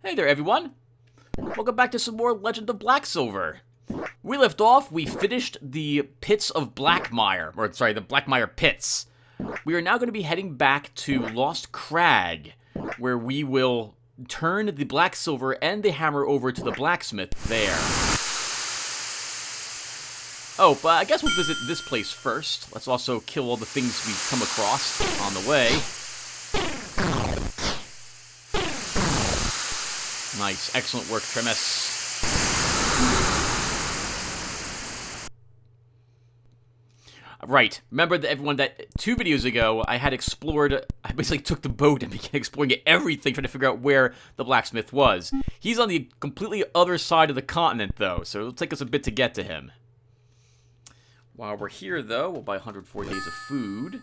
Hey there, everyone! Welcome back to some more Legend of Blacksilver. We left off, we finished the pits of Blackmire, or sorry, the Blackmire pits. We are now going to be heading back to Lost Crag, where we will turn the Blacksilver and the hammer over to the blacksmith there. Oh, but I guess we'll visit this place first. Let's also kill all the things we've come across on the way. Nice, excellent work, Tremis. Right, remember that everyone that 2 videos ago I had explored, I basically took the boat and began exploring everything, trying to figure out where the blacksmith was. He's on the completely other side of the continent though, so it'll take us a bit to get to him. While we're here though, we'll buy 104 days of food.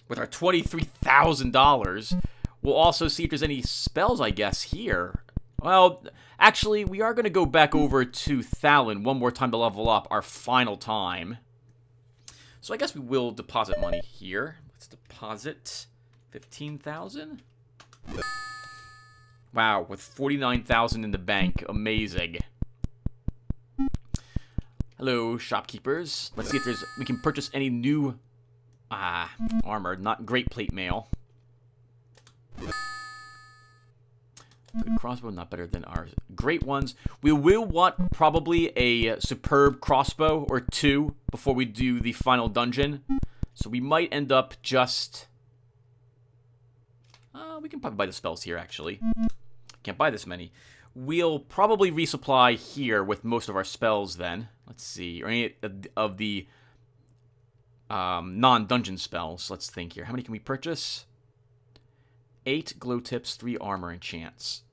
With our $23,000, we'll also see if there's any spells, I guess, here. Well, actually, we are going to go back over to Thalin one more time to level up our final time. So I guess we will deposit money here. Let's deposit 15,000. Wow, with 49,000 in the bank. Amazing. Hello, shopkeepers. Let's see if we can purchase any new armor, not great plate mail. Good crossbow, not better than our great ones. We will want probably a superb crossbow or 2 before we do the final dungeon. So we might end up just... we can probably buy the spells here, actually. Can't buy this many. We'll probably resupply here with most of our spells then. Let's see. Or any of the non-dungeon spells. Let's think here. How many can we purchase? 8 glow tips, 3 armor enchants.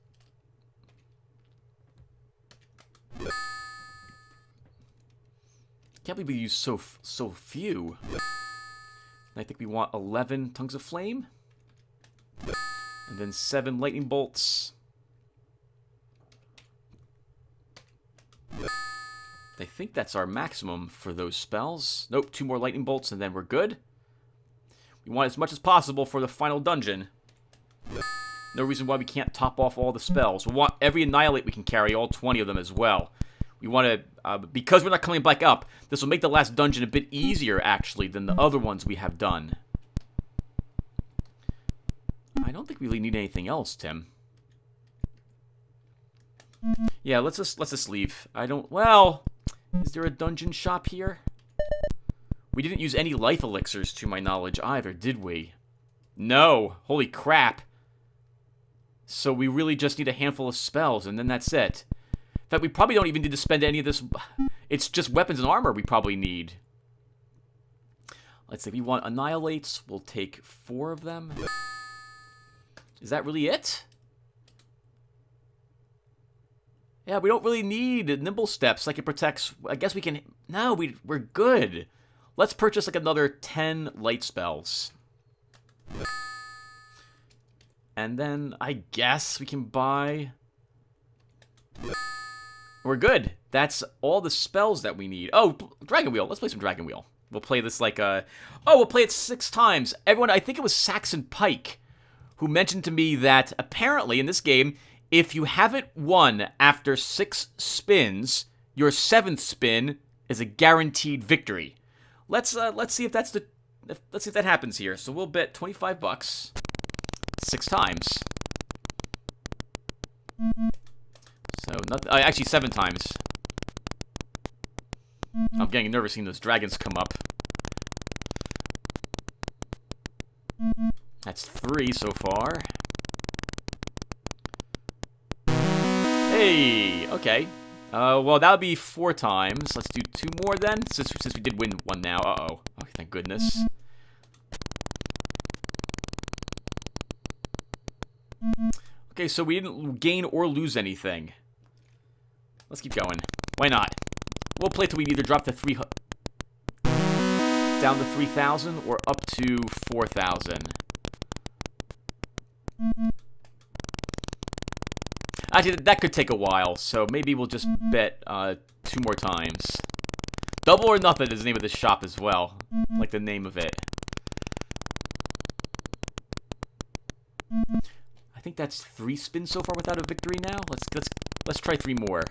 Can't believe we use so few. And I think we want 11 tongues of flame. And then 7 lightning bolts. I think that's our maximum for those spells. Nope, 2 more lightning bolts and then we're good. We want as much as possible for the final dungeon. No reason why we can't top off all the spells. We want every annihilate we can carry, all 20 of them as well. We want to, because we're not coming back up, this will make the last dungeon a bit easier, actually, than the other ones we have done. I don't think we really need anything else, Tim. Yeah, let's just leave. Well, is there a dungeon shop here? We didn't use any life elixirs, to my knowledge, either, did we? No. Holy crap. So we really just need a handful of spells, and then that's it. In fact, we probably don't even need to spend any of this. It's just weapons and armor we probably need. Let's see. We want annihilates. We'll take 4 of them. Is that really it? Yeah, we don't really need nimble steps like it protects. I guess we can... No, we're good. Let's purchase like another 10 light spells. And then I guess we can buy... We're good. That's all the spells that we need. Oh, Dragon Wheel. Let's play some Dragon Wheel. We'll play this like a... Oh, we'll play it 6 times. Everyone, I think it was Saxon Pike who mentioned to me that apparently in this game, if you haven't won after 6 spins, your 7th spin is a guaranteed victory. Let's see if that's let's see if that happens here. So we'll bet $25. 6 times. So, actually 7 times. I'm getting nervous seeing those dragons come up. That's 3 so far. Hey! Okay. Well, that would be 4 times. Let's do 2 more then, since we did win 1 now. Uh-oh. Okay, thank goodness. Okay, so we didn't gain or lose anything. Let's keep going. Why not? We'll play till we either drop to down to 3,000 or up to 4,000. Actually, that could take a while, so maybe we'll just bet 2 more times. Double or Nothing is the name of this shop as well. I like the name of it. I think that's 3 spins so far without a victory now. Let's try 3 more.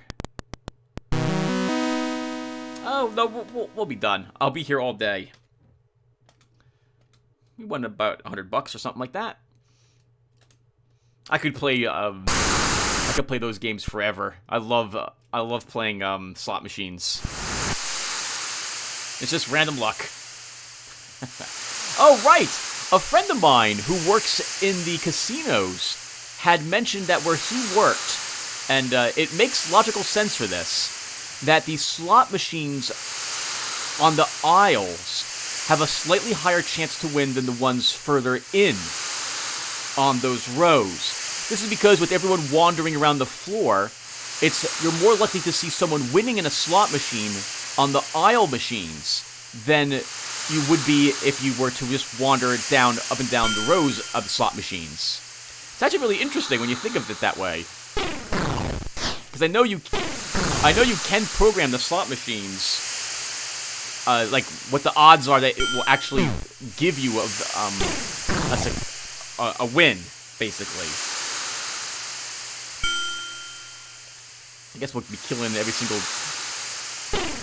Oh, no, we'll be done. I'll be here all day. We won about $100 or something like that. I could play those games forever. I love playing slot machines. It's just random luck. Oh, right! A friend of mine who works in the casinos had mentioned that where he worked, and it makes logical sense for this, that the slot machines on the aisles have a slightly higher chance to win than the ones further in on those rows. This is because with everyone wandering around the floor, you're more likely to see someone winning in a slot machine on the aisle machines than you would be if you were to just wander down up and down the rows of the slot machines. It's actually really interesting when you think of it that way. Because I know you can program the slot machines, like what the odds are that it will actually give you a win, basically. I guess we'll be killing every single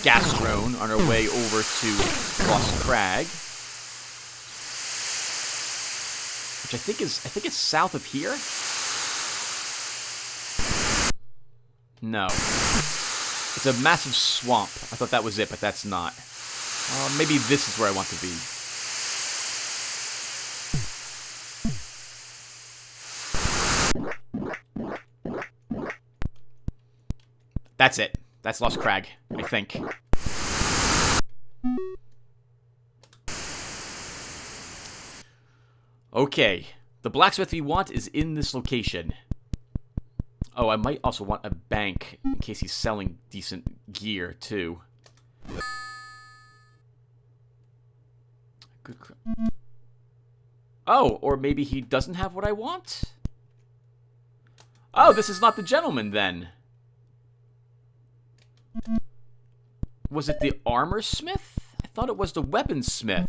gas drone on our way over to Lost Crag, which I think it's south of here. No, it's a massive swamp. I thought that was it, but that's not. Maybe this is where I want to be. That's it. That's Lost Crag, I think. Okay. The blacksmith we want is in this location. Oh, I might also want a bank in case he's selling decent gear, too. Good. Oh, or maybe he doesn't have what I want? Oh, this is not the gentleman, then. Was it the armor smith? I thought it was the weaponsmith.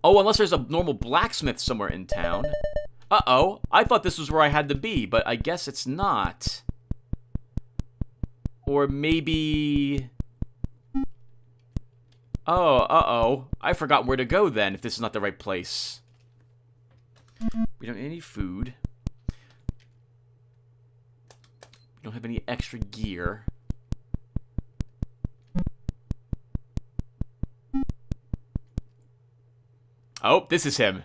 Oh, unless there's a normal blacksmith somewhere in town. Uh-oh. I thought this was where I had to be, but I guess it's not. Or maybe... Oh, uh-oh. I forgot where to go then, if this is not the right place. We don't need any food. We don't have any extra gear. Oh, this is him.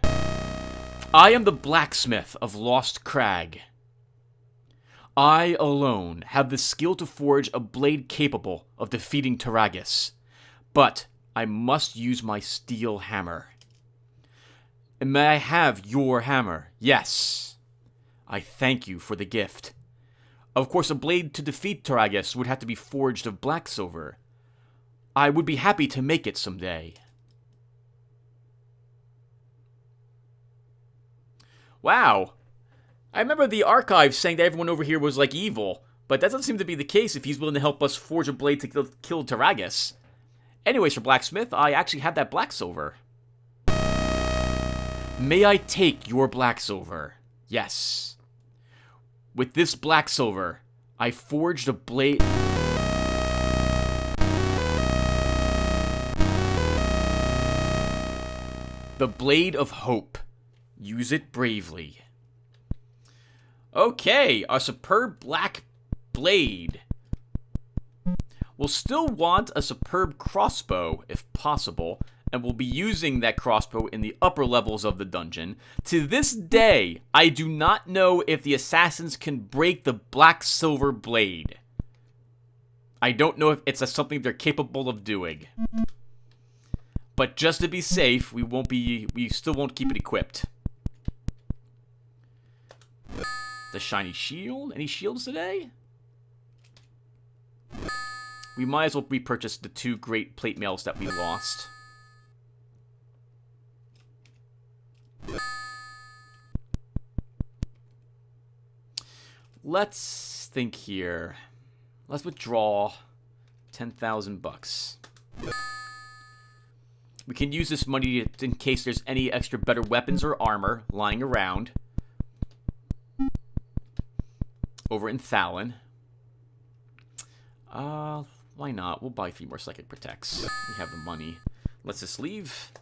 I am the blacksmith of Lost Crag. I alone have the skill to forge a blade capable of defeating Taragus, but I must use my steel hammer. And may I have your hammer? Yes. I thank you for the gift. Of course, a blade to defeat Taragus would have to be forged of Blacksilver. I would be happy to make it someday. Wow. I remember the archives saying that everyone over here was, like, evil, but that doesn't seem to be the case if he's willing to help us forge a blade to kill Taragus. Anyways, for blacksmith, I actually have that Blacksilver. May I take your Blacksilver? Yes. With this Blacksilver, I forged a blade... The Blade of Hope. Use it bravely. Okay, a superb black blade. We'll still want a superb crossbow, if possible, and we'll be using that crossbow in the upper levels of the dungeon. To this day, I do not know if the assassins can break the Blacksilver blade. I don't know if it's something they're capable of doing. But just to be safe, we still won't keep it equipped. The shiny shield? Any shields today? We might as well repurchase the 2 great plate mails that we lost. Let's think here. Let's withdraw 10,000 bucks. We can use this money in case there's any extra better weapons or armor lying around. over in Thalin. Why not? We'll buy 3 more Psychic Protects. We have the money. Let's just leave.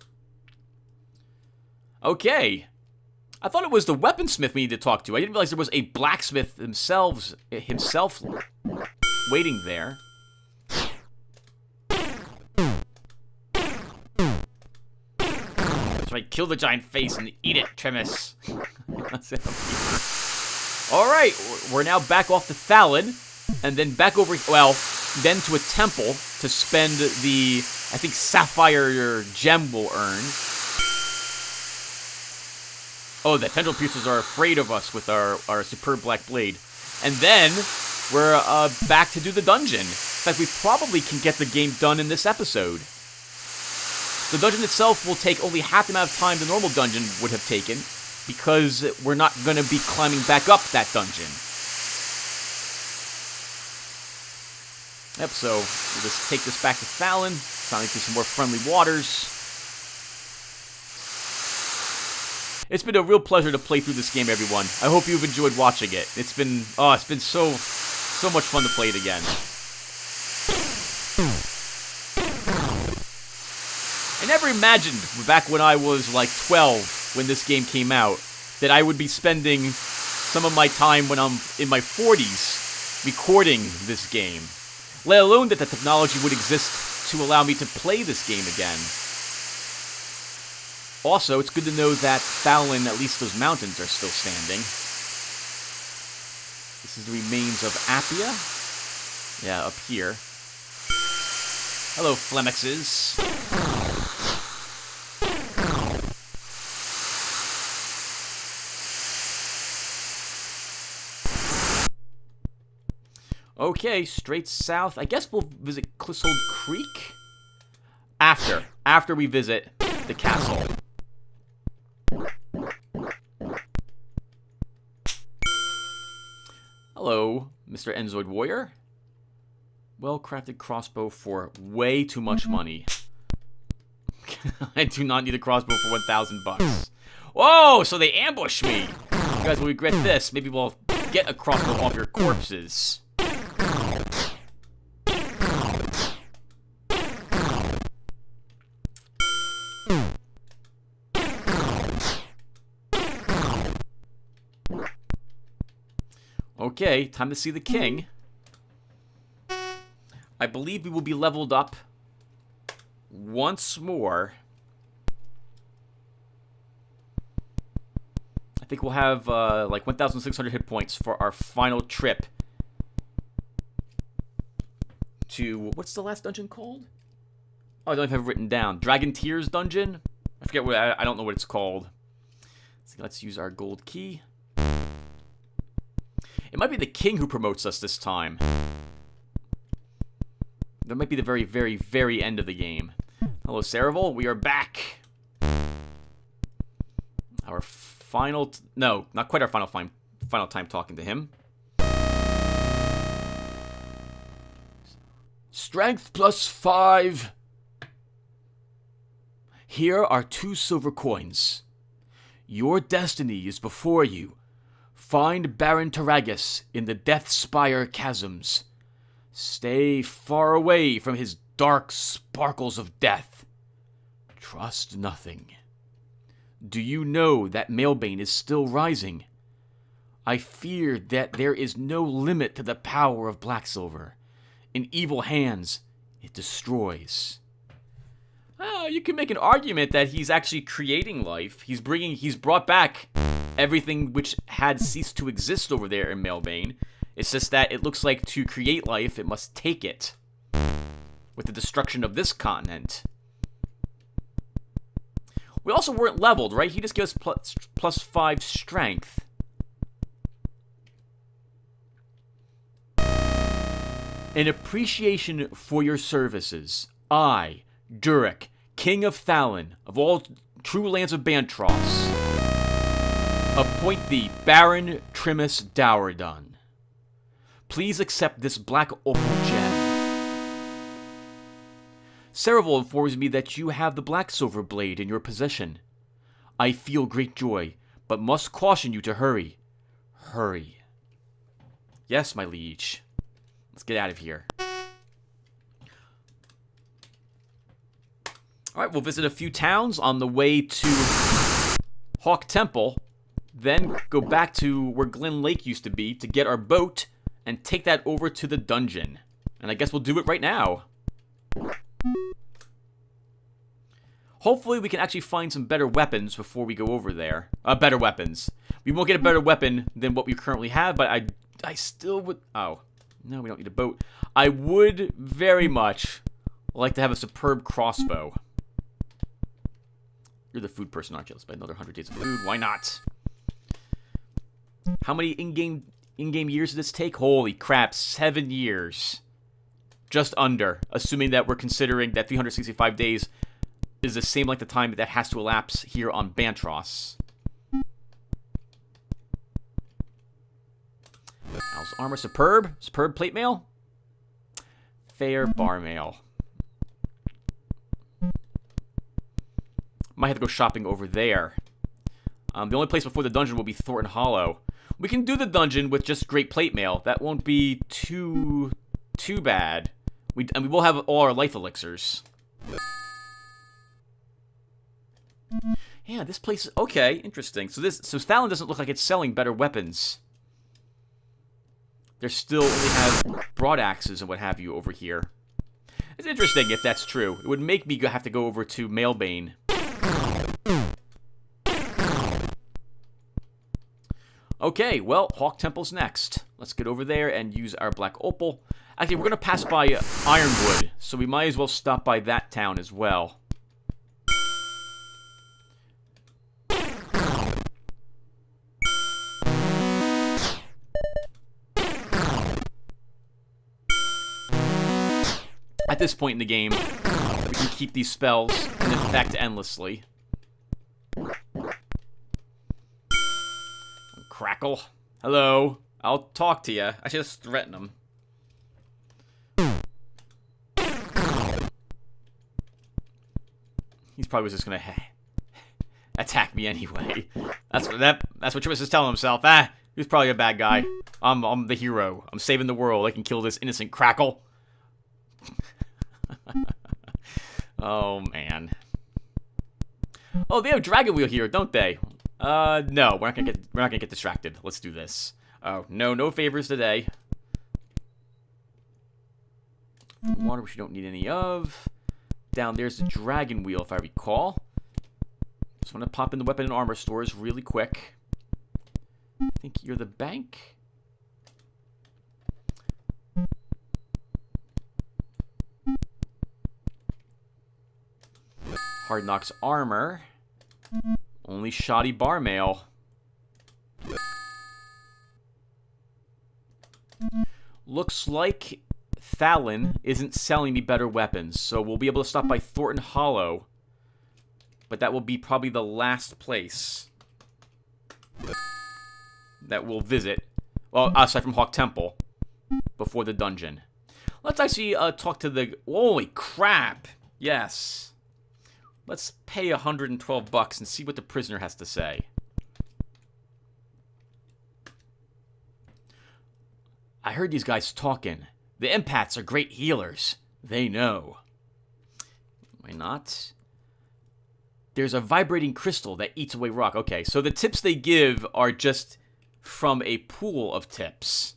Okay. I thought it was the weaponsmith we need to talk to. I didn't realize there was a blacksmith himself waiting there. That's right, kill the giant face and eat it, Trimus. Alright, we're now back off to Thalin, and then back over, well, then to a temple to spend the, I think, sapphire gem we'll earn. Oh, the tendril piercers are afraid of us with our superb black blade. And then we're back to do the dungeon. In fact, we probably can get the game done in this episode. The dungeon itself will take only half the amount of time the normal dungeon would have taken, because we're not going to be climbing back up that dungeon. Yep, so we'll just take this back to Thalin, finally through some more friendly waters. It's been a real pleasure to play through this game, everyone. I hope you've enjoyed watching it. It's been so much fun to play it again. I never imagined, back when I was like 12, when this game came out, that I would be spending some of my time when I'm in my 40s recording this game. Let alone that the technology would exist to allow me to play this game again. Also, it's good to know that Thalin, at least those mountains, are still standing. This is the remains of Appia. Yeah, up here. Hello, Flemixes. Okay, straight south. I guess we'll visit Clissold Creek? After we visit the castle. Hello, Mr. Enzoid Warrior. Well-crafted crossbow for way too much money. I do not need a crossbow for 1,000 bucks. Whoa, so they ambushed me. You guys will regret this. Maybe we'll get a crossbow off your corpses. Okay, time to see the king. I believe we will be leveled up once more. I think we'll have like 1,600 hit points for our final trip to, what's the last dungeon called? Oh, I don't have it written down. Dragon Tears dungeon? I forget what, I don't know what it's called. So let's use our gold key. It might be the king who promotes us this time. That might be the very, very, very end of the game. Hello, Cereval. We are back. Our final... no, not quite our final time talking to him. Strength +5. Here are 2 silver coins. Your destiny is before you. Find Baron Taragus in the Death Spire chasms. Stay far away from his dark sparkles of death. Trust nothing. Do you know that Mailbane is still rising? I fear that there is no limit to the power of Blacksilver. In evil hands, it destroys. You can make an argument that he's actually creating life. He's brought back everything which had ceased to exist over there in Mailbane. It's just that it looks like to create life, it must take it. With the destruction of this continent. We also weren't leveled, right? He just gave us +5 strength. In appreciation for your services, I, Durek, King of Thalin, of all true lands of Bantros, appoint thee Baron Trimus Dowerdun. Please accept this black opal gem. Cereval informs me that you have the Blacksilver blade in your possession. I feel great joy, but must caution you to hurry. Hurry. Yes, my liege. Let's get out of here. Alright, we'll visit a few towns on the way to Hawk Temple. Then go back to where Glen Lake used to be to get our boat and take that over to the dungeon. And I guess we'll do it right now. Hopefully we can actually find some better weapons before we go over there. Better weapons. We won't get a better weapon than what we currently have, but I still would... Oh, no, we don't need a boat. I would very much like to have a superb crossbow. You're the food person, aren't you? Let's spend another 100 days of food. Why not? How many in-game years did this take? Holy crap, 7 years. Just under, assuming that we're considering that 365 days is the same length of time that has to elapse here on Bantros. How's armor? Superb? Superb plate mail? Fair bar mail. Might have to go shopping over there. The only place before the dungeon will be Thornton Hollow. We can do the dungeon with just great plate mail. That won't be too bad. And we will have all our life elixirs. Yeah, this place... Okay, interesting. So Thalen doesn't look like it's selling better weapons. They still only have broadaxes and what have you over here. It's interesting if that's true. It would make me have to go over to Mailbane. Okay, well, Hawk Temple's next. Let's get over there and use our Black Opal. Actually, we're going to pass by Ironwood, so we might as well stop by that town as well. At this point in the game, we can keep these spells in effect endlessly. Crackle. Hello. I'll talk to you. I should just threaten him. He's probably just gonna attack me anyway. That's what Travis is telling himself. He's probably a bad guy. I'm the hero. I'm saving the world. I can kill this innocent Crackle. Oh man. Oh, they have Dragon Wheel here, don't they? No, we're not gonna get distracted. Let's do this. Oh, no favors today. Water, which you don't need any of. Down there's the Dragon Wheel, if I recall. Just want to pop in the weapon and armor stores really quick. I think you're the bank. Hard Knocks armor. Only shoddy bar mail. Looks like Thalen isn't selling me better weapons, so we'll be able to stop by Thornton Hollow. But that will be probably the last place that we'll visit. Well, aside from Hawk Temple, before the dungeon. Let's actually talk to the... Holy crap! Yes. Let's pay $112 and see what the prisoner has to say. I heard these guys talking. The empaths are great healers. They know. Why not? There's a vibrating crystal that eats away rock. Okay, so the tips they give are just from a pool of tips.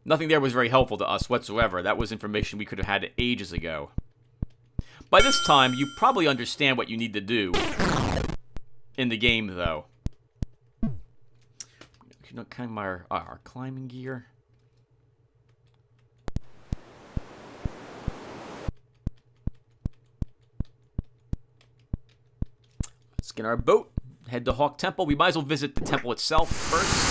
Nothing there was very helpful to us whatsoever. That was information we could have had ages ago. By this time, you probably understand what you need to do in the game, though. You know, kind of our climbing gear. Let's get our boat. Head to Hawk Temple. We might as well visit the temple itself first.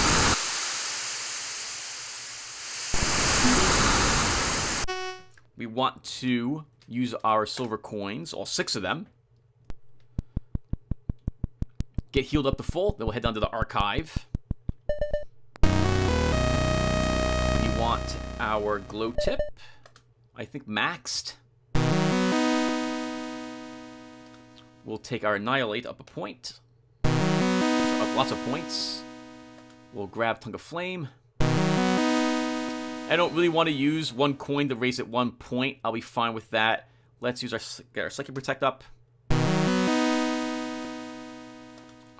We want to use our silver coins, all 6 of them. Get healed up to full. Then we'll head down to the archive. We want our glow tip. I think maxed. We'll take our annihilate up a point. Up lots of points. We'll grab Tongue of Flame. I don't really want to use 1 coin to raise it 1 point. I'll be fine with that. Let's use get our Psychic Protect up.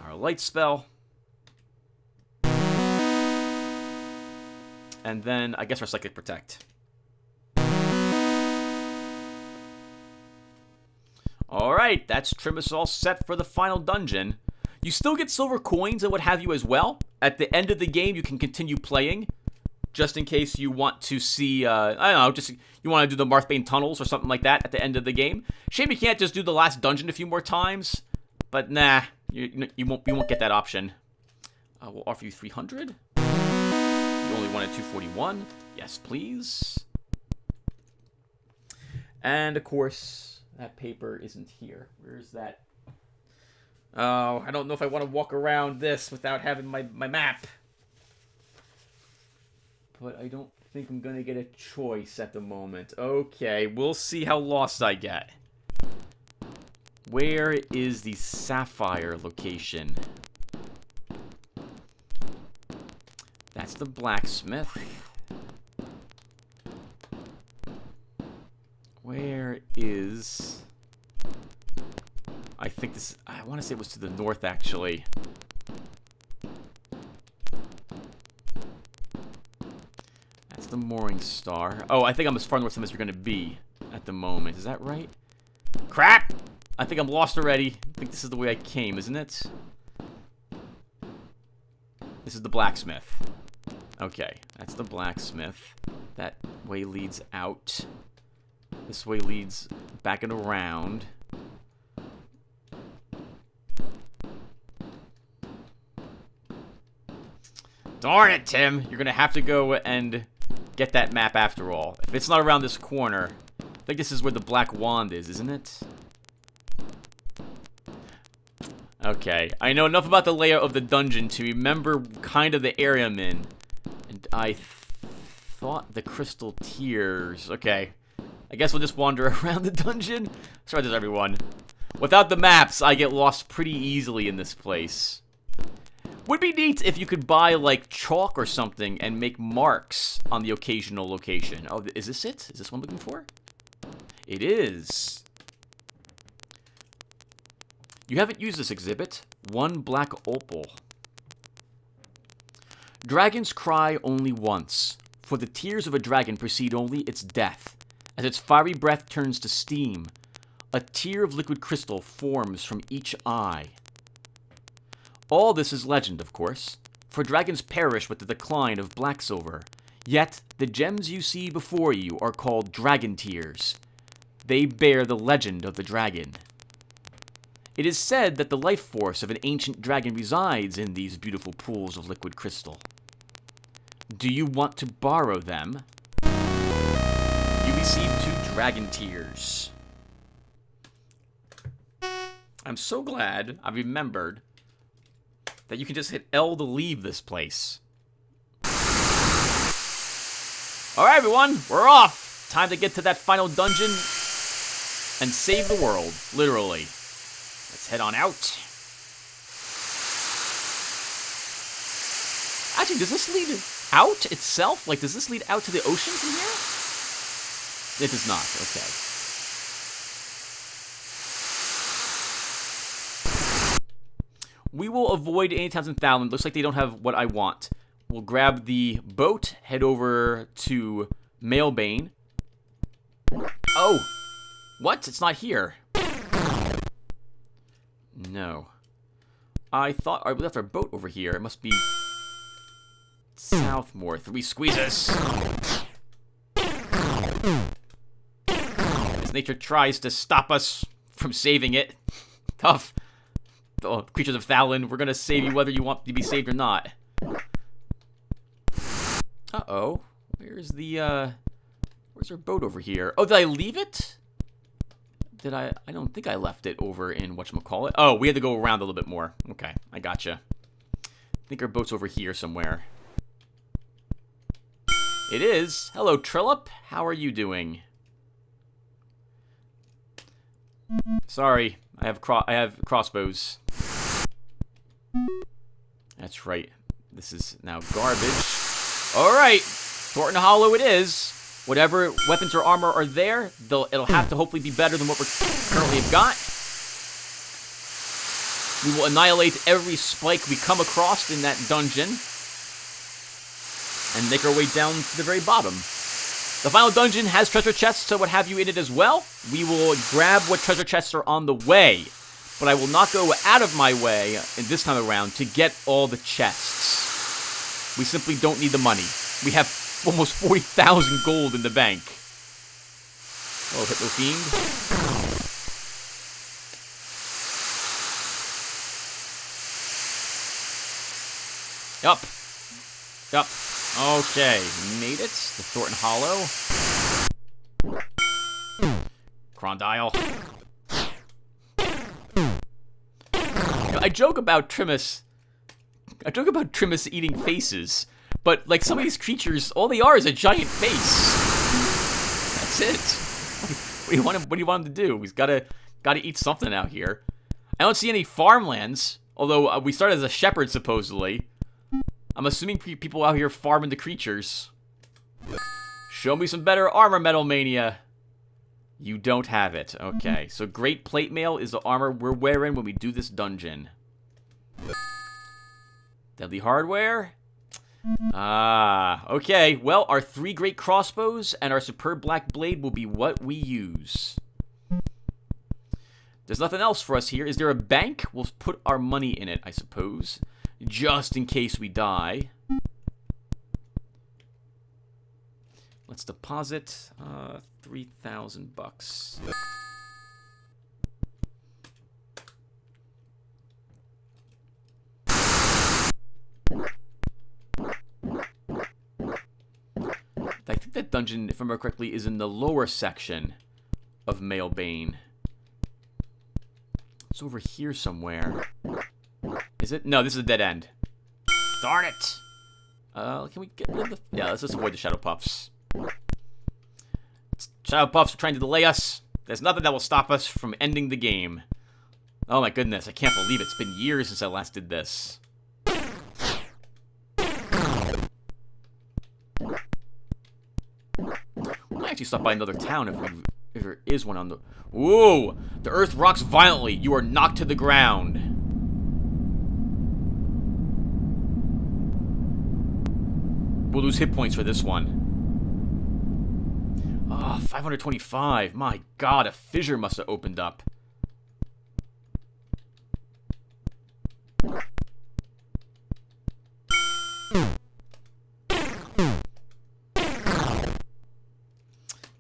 Our Light Spell. And then, I guess, our Psychic Protect. Alright, that's Trimus all set for the final dungeon. You still get silver coins and what have you as well. At the end of the game, you can continue playing. Just in case you want to see, I don't know, just you want to do the Marthbane tunnels or something like that at the end of the game. Shame you can't just do the last dungeon a few more times. But nah, you won't get that option. We'll offer you 300. You only wanted 241. Yes, please. And of course, that paper isn't here. Where is that? Oh, I don't know if I want to walk around this without having my map. But I don't think I'm going to get a choice at the moment. Okay, we'll see how lost I get. Where is the Sapphire location? That's the blacksmith. Where is... I think this... I want to say it was to the north, actually. That's the Mooring Star. Oh, I think I'm as far north as you're going to be at the moment. Is that right? Crap! I think I'm lost already. I think this is the way I came, isn't it? This is the blacksmith. Okay, that's the blacksmith. That way leads out. This way leads back and around. Darn it, Tim. You're going to have to go and get that map after all. If it's not around this corner, I think this is where the Black Wand is, isn't it? Okay. I know enough about the layout of the dungeon to remember kind of the area I'm in. And I thought the Crystal Tears. Okay. I guess we'll just wander around the dungeon. Sorry, there's everyone. Without the maps, I get lost pretty easily in this place. Would be neat if you could buy, like, chalk or something and make marks on the occasional location. Oh, is this it? Is this what I'm looking for? It is. You haven't used this exhibit. 1 black opal. Dragons cry only once, for the tears of a dragon precede only its death. As its fiery breath turns to steam, a tear of liquid crystal forms from each eye. All this is legend, of course, for dragons perish with the decline of Blacksilver. Yet, the gems you see before you are called dragon tears. They bear the legend of the dragon. It is said that the life force of an ancient dragon resides in these beautiful pools of liquid crystal. Do you want to borrow them? You receive 2 dragon tears. I'm so glad I remembered that you can just hit L to leave this place. Alright, everyone, we're off. Time to get to that final dungeon and save the world, literally. Let's head on out. Actually, does this lead out itself? Like, does this lead out to the ocean from here? It does not, okay. We will avoid any towns in Thailand. Looks like they don't have what I want. We'll grab the boat, head over to Mailbane. Oh! What? It's not here. No. I thought we left our boat over here. It must be Southmore. 3 squeezes. As nature tries to stop us from saving it. Tough. Oh, creatures of Thailand, we're gonna save you whether you want to be saved or not. Uh-oh. Where's our boat over here? Oh, did I leave it? Did I don't think I left it over in whatchamacallit. Oh, we had to go around a little bit more. Okay, I gotcha. I think our boat's over here somewhere. It is. Hello, Trillip. How are you doing? Sorry, I have crossbows. That's right. This is now garbage. Alright, Thornton Hollow it is. Whatever weapons or armor are there, it'll have to hopefully be better than what we currently have got. We will annihilate every spike we come across in that dungeon. And make our way down to the very bottom. The final dungeon has treasure chests, so what have you in it as well. We will grab what treasure chests are on the way. But I will not go out of my way in this time around to get all the chests. We simply don't need the money. We have almost 40,000 gold in the bank. Oh, Hypno Fiend. Yup. Okay, made it. The Thornton Hollow. Crondile. I joke about Trimus eating faces, but like some of these creatures, all they are is a giant face. That's it. What do you want him to do? He's gotta eat something out here. I don't see any farmlands, although we started as a shepherd supposedly. I'm assuming people out here farming the creatures. Show me some better armor, Metal Mania. You don't have it. Okay, so Great Plate Mail is the armor we're wearing when we do this dungeon. Deadly Hardware. Okay. Well, our 3 great crossbows and our superb black blade will be what we use. There's nothing else for us here. Is there a bank? We'll put our money in it, I suppose. Just in case we die. Let's deposit 3,000 bucks. I think that dungeon, if I remember correctly, is in the lower section of Mailbane. It's over here somewhere. Is it? No, this is a dead end. Darn it! Can we get rid of the... Yeah, let's just avoid the Shadow Puffs. Shadow Puffs are trying to delay us. There's nothing that will stop us from ending the game. Oh my goodness, I can't believe it. It's been years since I last did this. We'll actually stop by another town if there is one on the... Ooh! The earth rocks violently. You are knocked to the ground. We'll lose hit points for this one. Ah, 525. My god, a fissure must have opened up.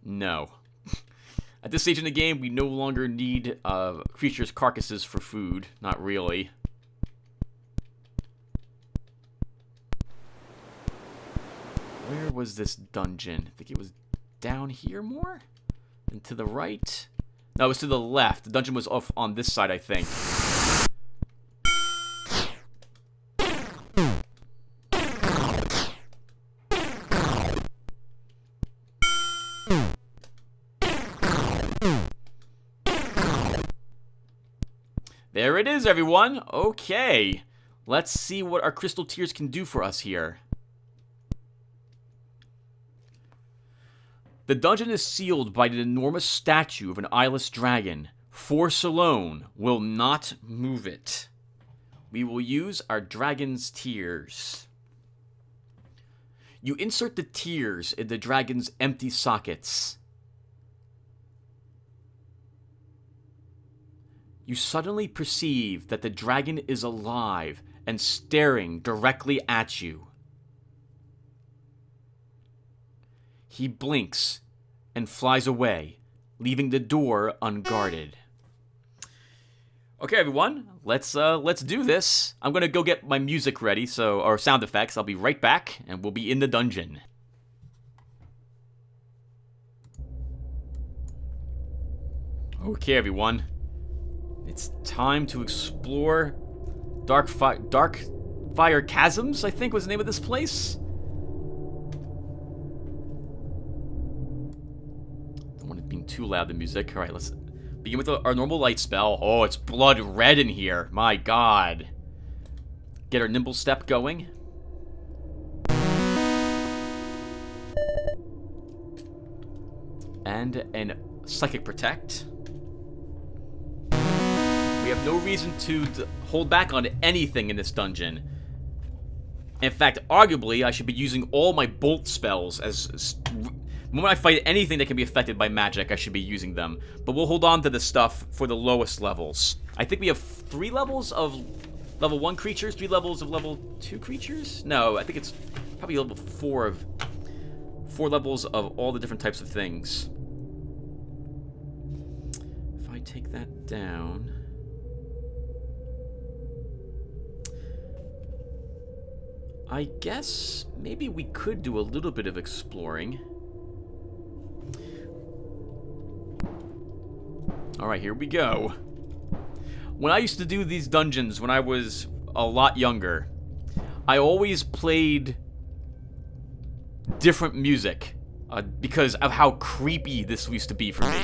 No. At this stage in the game, we no longer need creatures' carcasses for food. Not really. Where was this dungeon? I think it was down here more? And to the right? No, it was to the left. The dungeon was off on this side, I think. There it is, everyone. Okay. Let's see what our crystal tears can do for us here. The dungeon is sealed by an enormous statue of an eyeless dragon. Force alone will not move it. We will use our dragon's tears. You insert the tears in the dragon's empty sockets. You suddenly perceive that the dragon is alive and staring directly at you. He blinks and flies away, leaving the door unguarded. Okay, everyone, let's do this. I'm gonna go get my music ready, or sound effects. I'll be right back, and we'll be in the dungeon. Okay, everyone, it's time to explore Dark Fire Chasms, I think was the name of this place. Being too loud, the music. Alright, let's begin with our normal light spell. Oh, it's blood red in here. My god. Get our nimble step going. And an Psychic Protect. We have no reason to hold back on anything in this dungeon. In fact, arguably, I should be using all my bolt spells as when I fight anything that can be affected by magic, I should be using them. But we'll hold on to this stuff for the lowest levels. I think we have 3 levels of level 1 creatures, 3 levels of level 2 creatures? No, I think it's probably level 4 of 4 levels of all the different types of things. If I take that down... I guess maybe we could do a little bit of exploring. Alright, here we go. When I used to do these dungeons when I was a lot younger, I always played different music because of how creepy this used to be for me.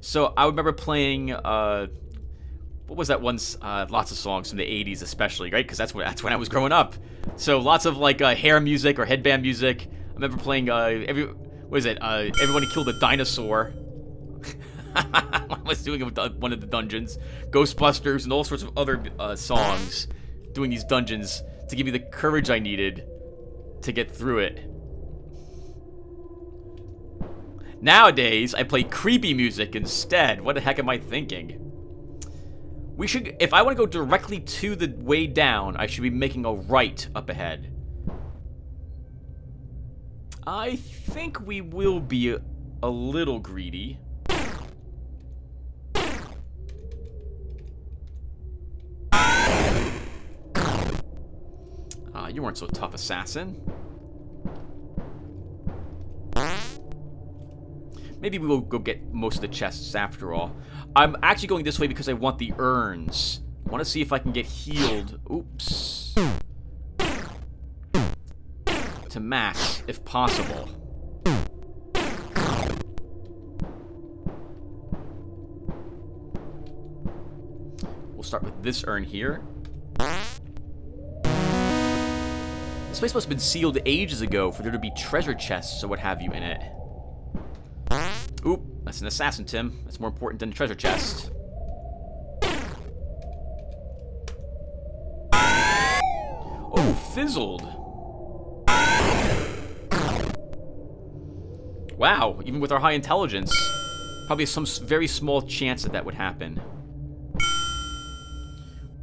So I remember playing... what was that one? Lots of songs from the 80s especially, right? Because that's when I was growing up. So lots of like hair music or headband music. I remember playing Everybody Killed a Dinosaur. I was doing it with one of the dungeons. Ghostbusters and all sorts of other songs. Doing these dungeons to give me the courage I needed to get through it. Nowadays, I play creepy music instead. What the heck am I thinking? We should, if I want to go directly to the way down, I should be making a right up ahead. I think we will be a little greedy. You weren't so tough, assassin. Maybe we will go get most of the chests after all. I'm actually going this way because I want the urns. I want to see if I can get healed. Oops. To max, if possible. We'll start with this urn here. This place must have been sealed ages ago for there to be treasure chests or what have you in it. Oop, that's an assassin, Tim. That's more important than a treasure chest. Oh, fizzled. Wow, even with our high intelligence, probably some very small chance that would happen.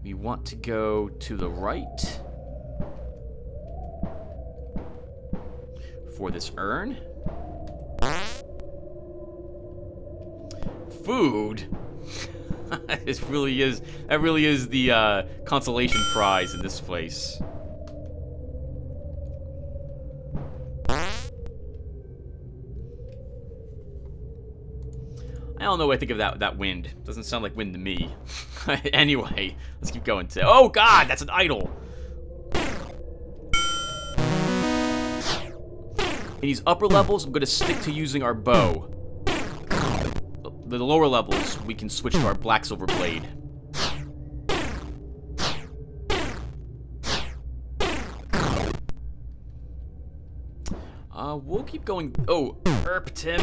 We want to go to the right for this urn. Food. That really is the consolation prize in this place. I don't know what I think of that wind. Doesn't sound like wind to me. Anyway, let's keep going. Oh God, that's an idol. In these upper levels, I'm going to stick to using our bow. The lower levels, we can switch to our Blacksilver blade. We'll keep going. Oh, Tim.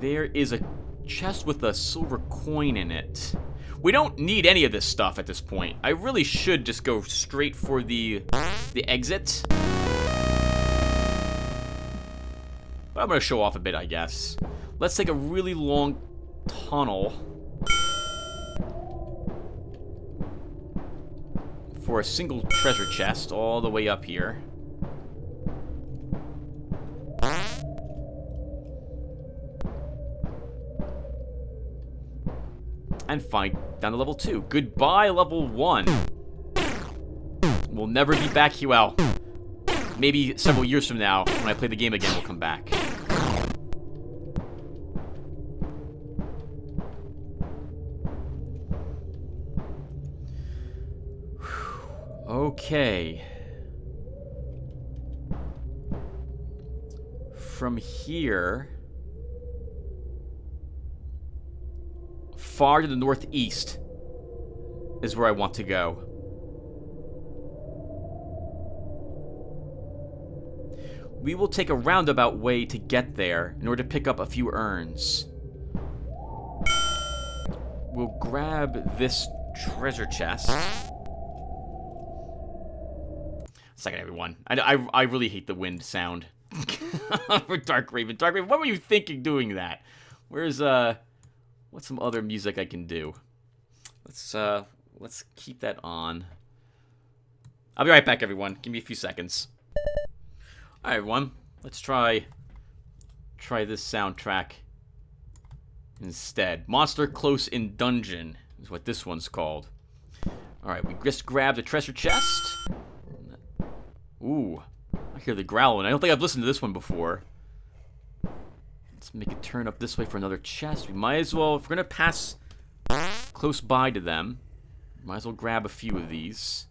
There is a chest with a silver coin in it. We don't need any of this stuff at this point. I really should just go straight for the exit. But I'm gonna show off a bit, I guess. Let's take a really long tunnel for a single treasure chest all the way up here. And find down to level 2. Goodbye, level 1. We'll never be back here. Well, maybe several years from now, when I play the game again, we'll come back. Okay. From here, far to the northeast is where I want to go. we will take a roundabout way to get there in order to pick up a few urns. We'll grab this treasure chest. Second, everyone. I really hate the wind sound. For Dark Raven. Dark Raven, what were you thinking doing that? Where's, what's some other music I can do? Let's keep that on. I'll be right back, everyone. Give me a few seconds. Alright, everyone. Let's try this soundtrack instead. Monster Close in Dungeon is what this one's called. Alright, we just grabbed the treasure chest. Ooh, I hear the growling. I don't think I've listened to this one before. Let's make it turn up this way for another chest. We might as well, if we're going to pass close by to them, might as well grab a few of these.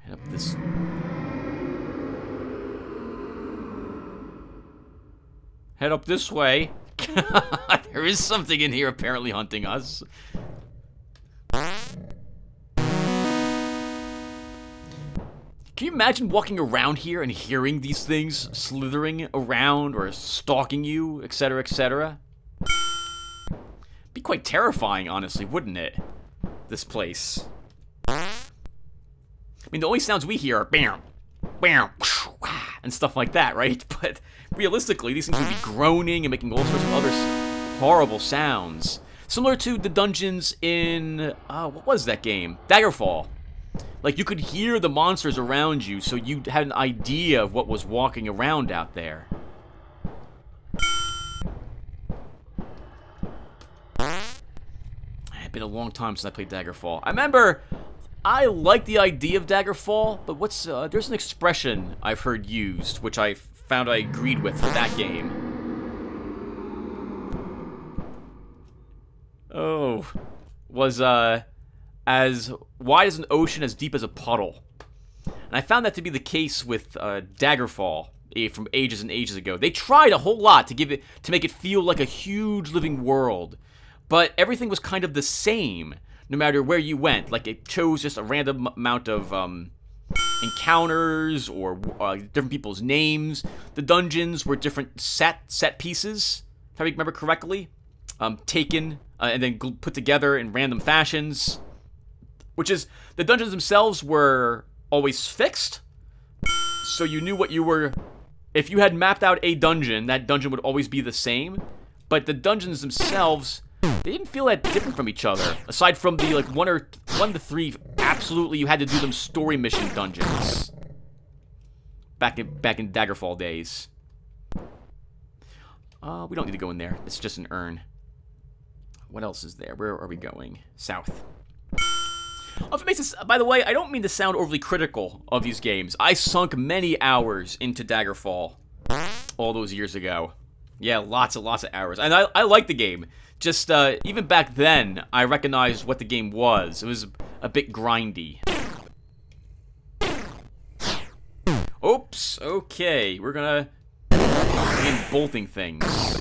Head up this... Head up this way. There is something in here apparently hunting us. Can you imagine walking around here and hearing these things slithering around or stalking you, etc., etc.? Be quite terrifying, honestly, wouldn't it? This place. I mean, the only sounds we hear are bam, bam, and stuff like that, right? But realistically, these things would be groaning and making all sorts of other horrible sounds. Similar to the dungeons in, what was that game? Daggerfall. Like, you could hear the monsters around you, so you had an idea of what was walking around out there. It's been a long time since I played Daggerfall. I remember, I like the idea of Daggerfall, but there's an expression I've heard used, which I found I agreed with for that game. Oh, was, as wide as an ocean, as deep as a puddle. And I found that to be the case with Daggerfall from ages and ages ago. They tried a whole lot to make it feel like a huge living world, but everything was kind of the same no matter where you went. Like, it chose just a random amount of encounters or different people's names. The dungeons were different set pieces, if I remember correctly, taken and then put together in random fashions. Which is, the dungeons themselves were always fixed, so you knew what you were... If you had mapped out a dungeon, that dungeon would always be the same, but the dungeons themselves, they didn't feel that different from each other, aside from the, like, one to three, absolutely, you had to do them story mission dungeons. Back in Daggerfall days. We don't need to go in there, it's just an urn. What else is there? Where are we going? South. If it makes this, by the way, I don't mean to sound overly critical of these games. I sunk many hours into Daggerfall all those years ago. Yeah, lots and lots of hours. And I like the game. Just, even back then, I recognized what the game was. It was a bit grindy. Oops, okay. We're gonna begin bolting things.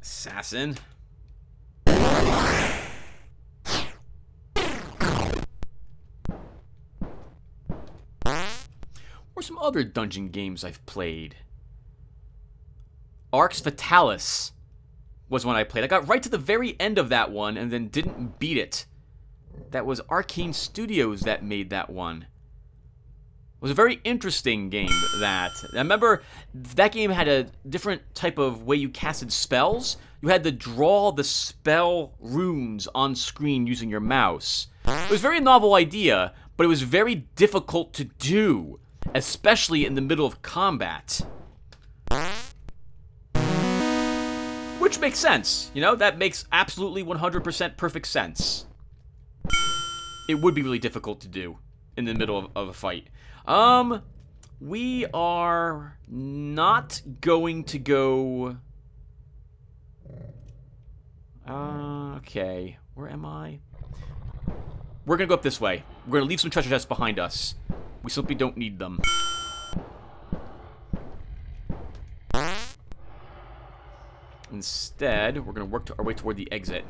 Assassin. Or some other dungeon games I've played. Arx Fatalis was one I played. I got right to the very end of that one and then didn't beat it. That was Arcane Studios that made that one. It was a very interesting game, that. I remember that game had a different type of way you casted spells. You had to draw the spell runes on screen using your mouse. It was a very novel idea, but it was very difficult to do, especially in the middle of combat. Which makes sense, you know? That makes absolutely 100% perfect sense. It would be really difficult to do in the middle of a fight. We are not going to go... okay, where am I? We're gonna go up this way. We're gonna leave some treasure chests behind us. We simply don't need them. Instead, we're gonna work our way toward the exit.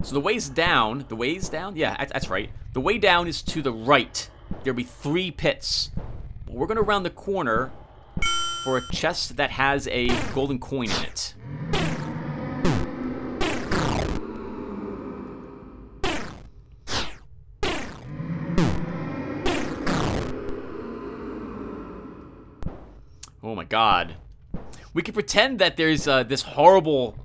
So the way's down. The way's down? Yeah, that's right. The way down is to the right. There'll be 3 pits. But we're going to round the corner for a chest that has a golden coin in it. Oh my god. We could pretend that there's this horrible,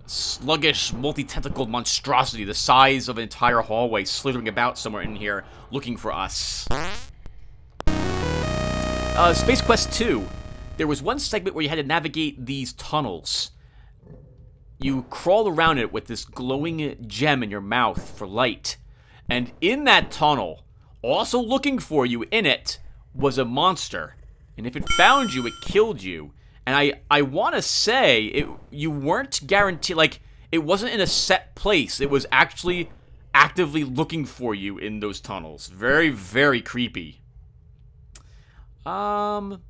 sluggish, multi-tentacled monstrosity the size of an entire hallway slithering about somewhere in here looking for us. Space Quest 2. There was one segment where you had to navigate these tunnels. You crawl around it with this glowing gem in your mouth for light. And in that tunnel, also looking for you in it, was a monster. And if it found you, it killed you. And I want to say, you weren't guaranteed, like, it wasn't in a set place. It was actually actively looking for you in those tunnels. Very, very creepy. If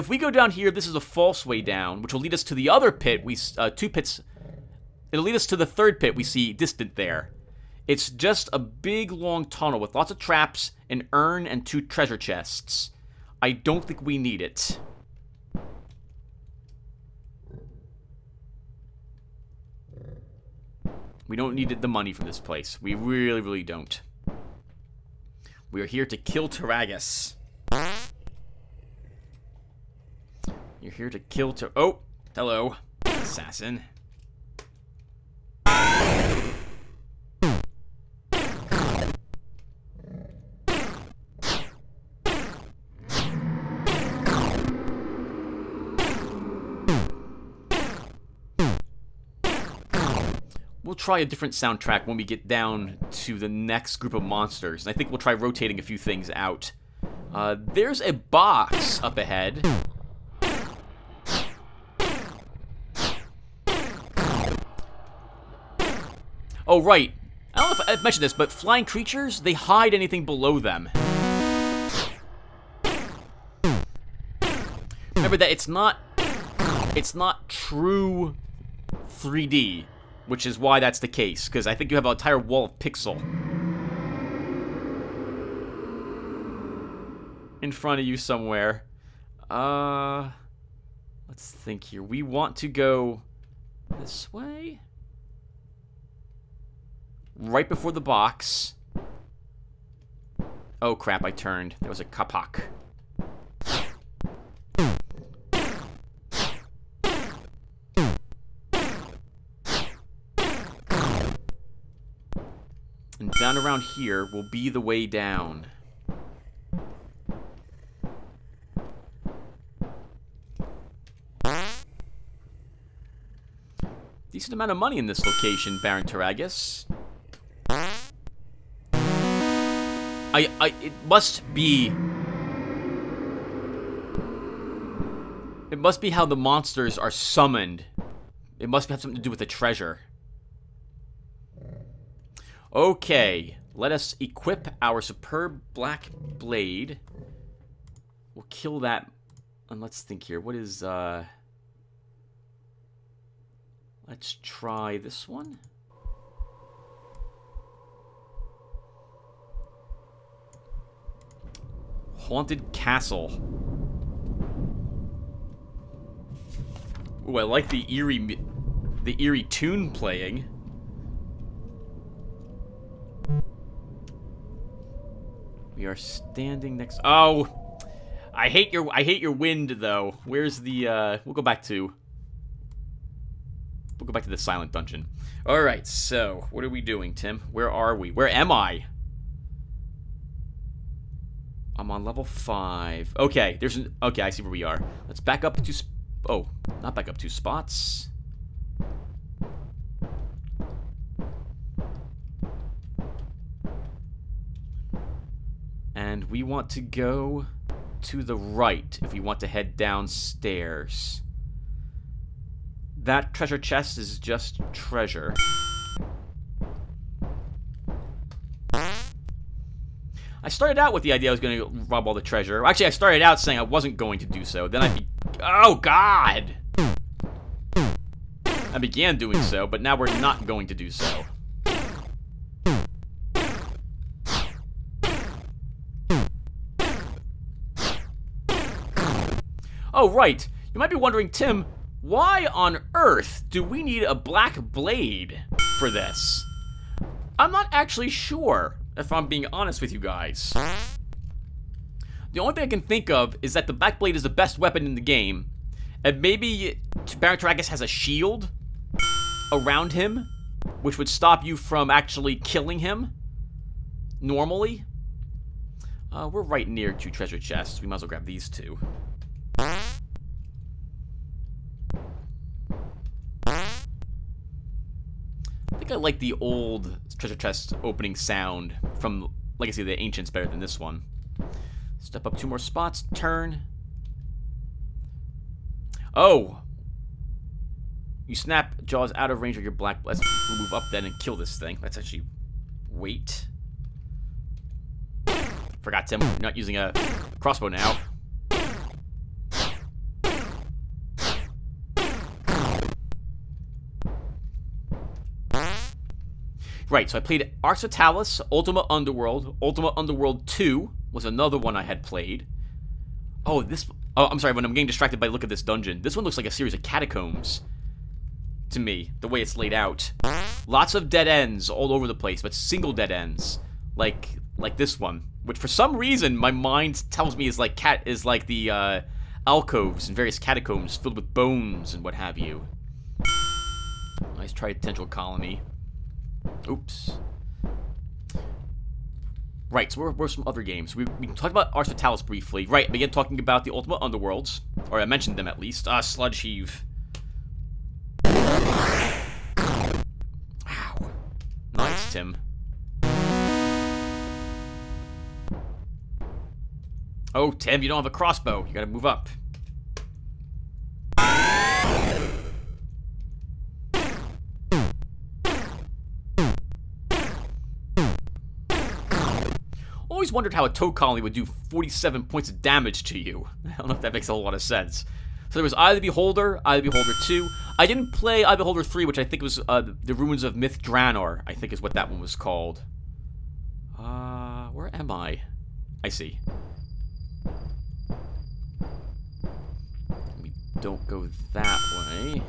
we go down here, this is a false way down, which will lead us to the other pit. 2 pits. It'll lead us to the 3rd pit we see distant there. It's just a big, long tunnel with lots of traps, an urn, and 2 treasure chests. I don't think we need it. We don't need the money from this place. We really, really don't. We are here to kill Taragus. You're here to kill Oh! Hello, assassin. We'll try a different soundtrack when we get down to the next group of monsters. And I think we'll try rotating a few things out. There's a box up ahead. Oh, right. I don't know if I've mentioned this, but flying creatures, they hide anything below them. Remember that it's not true 3D. Which is why that's the case, because I think you have an entire wall of pixel in front of you somewhere. Let's think here. We want to go this way. Right before the box. Oh crap, I turned. There was a kapak. And down around here will be the way down. Decent amount of money in this location, Baron Taragus. It must be... It must be how the monsters are summoned. It must have something to do with the treasure. Okay, let us equip our superb black blade. We'll kill that. And let's think here. What is, let's try this one. Haunted Castle. Ooh, I like the eerie tune playing. We are standing next. Oh, I hate your wind though. Where's the? We'll go back to the silent dungeon. All right. So what are we doing, Tim? Where are we? Where am I? I'm on level 5. Okay. Okay. I see where we are. Let's back up 2. Oh, not back up 2 spots. And we want to go to the right if we want to head downstairs. That treasure chest is just treasure. I started out with the idea I was going to rob all the treasure. Actually, I started out saying I wasn't going to do so. Then oh, God! I began doing so, but now we're not going to do so. Oh, right. You might be wondering, Tim, why on earth do we need a black blade for this? I'm not actually sure, if I'm being honest with you guys. The only thing I can think of is that the black blade is the best weapon in the game, and maybe Baron Tarakas has a shield around him, which would stop you from actually killing him normally. We're right near two treasure chests. We might as well grab these two. I think I like the old treasure chest opening sound from Legacy of the Ancients better than this one. Step up 2 more spots, turn. Oh! You snap jaws out of range of your black... Let's move up then and kill this thing. Let's actually wait. Forgot, Tim, you're not using a crossbow now. Right, so I played Arx Fatalis, Ultima Underworld. Ultima Underworld 2 was another one I had played. Oh, I'm sorry, when I'm getting distracted by the look of this dungeon. This one looks like a series of catacombs to me, the way it's laid out. Lots of dead ends all over the place, but single dead ends. Like this one, which for some reason my mind tells me is like the alcoves and various catacombs filled with bones and what have you. Nice try, potential colony. Oops. Right, so we're some other games. We talked about Arx Fatalis briefly. Right, I began talking about the Ultima Underworlds. Or I mentioned them at least. Sludge Heave. Ow. Nice, Tim. Oh, Tim, you don't have a crossbow. You gotta move up. Always wondered how a toad colony would do 47 points of damage to you. I don't know if that makes a whole lot of sense. So there was Eye of the Beholder, Eye of the Beholder 2. I didn't play Eye of the Beholder 3, which I think was the Ruins of Myth Draenor, I think is what that one was called. Where am I? I see. We don't go that way.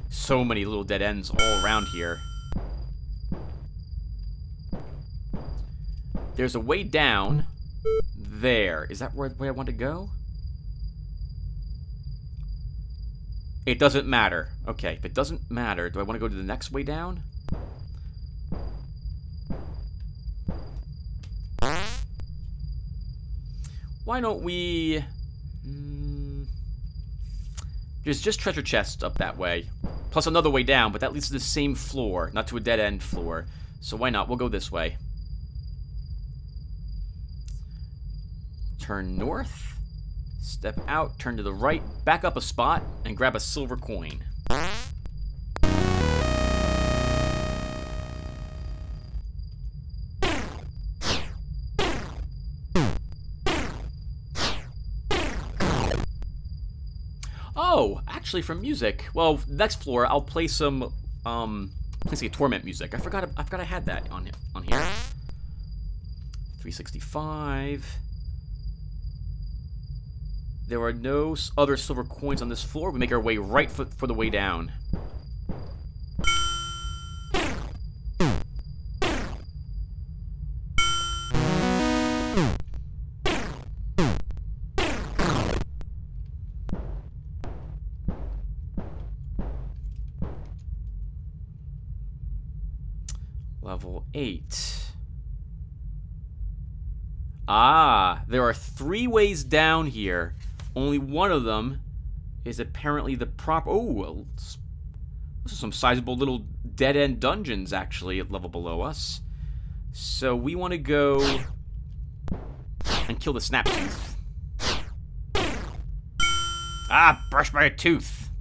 So many little dead ends all around here. There's a way down there. Is that where the way I want to go? It doesn't matter. Okay, if it doesn't matter, do I want to go to the next way down? Why don't we... There's just treasure chests up that way. Plus another way down, but that leads to the same floor, not to a dead-end floor. So why not? We'll go this way. Turn north, step out, turn to the right, back up a spot, and grab a silver coin. Oh, actually from music. Well, next floor I'll play some Torment music. I forgot I had that on here. 365. There are no other silver coins on this floor. We make our way right for the way down. Level 8. Ah, there are 3 ways down here. Only one of them is apparently the proper... Oh, this is some sizable little dead-end dungeons, actually, at level below us. So we want to go and kill the Snaptooth. Ah, brush my tooth.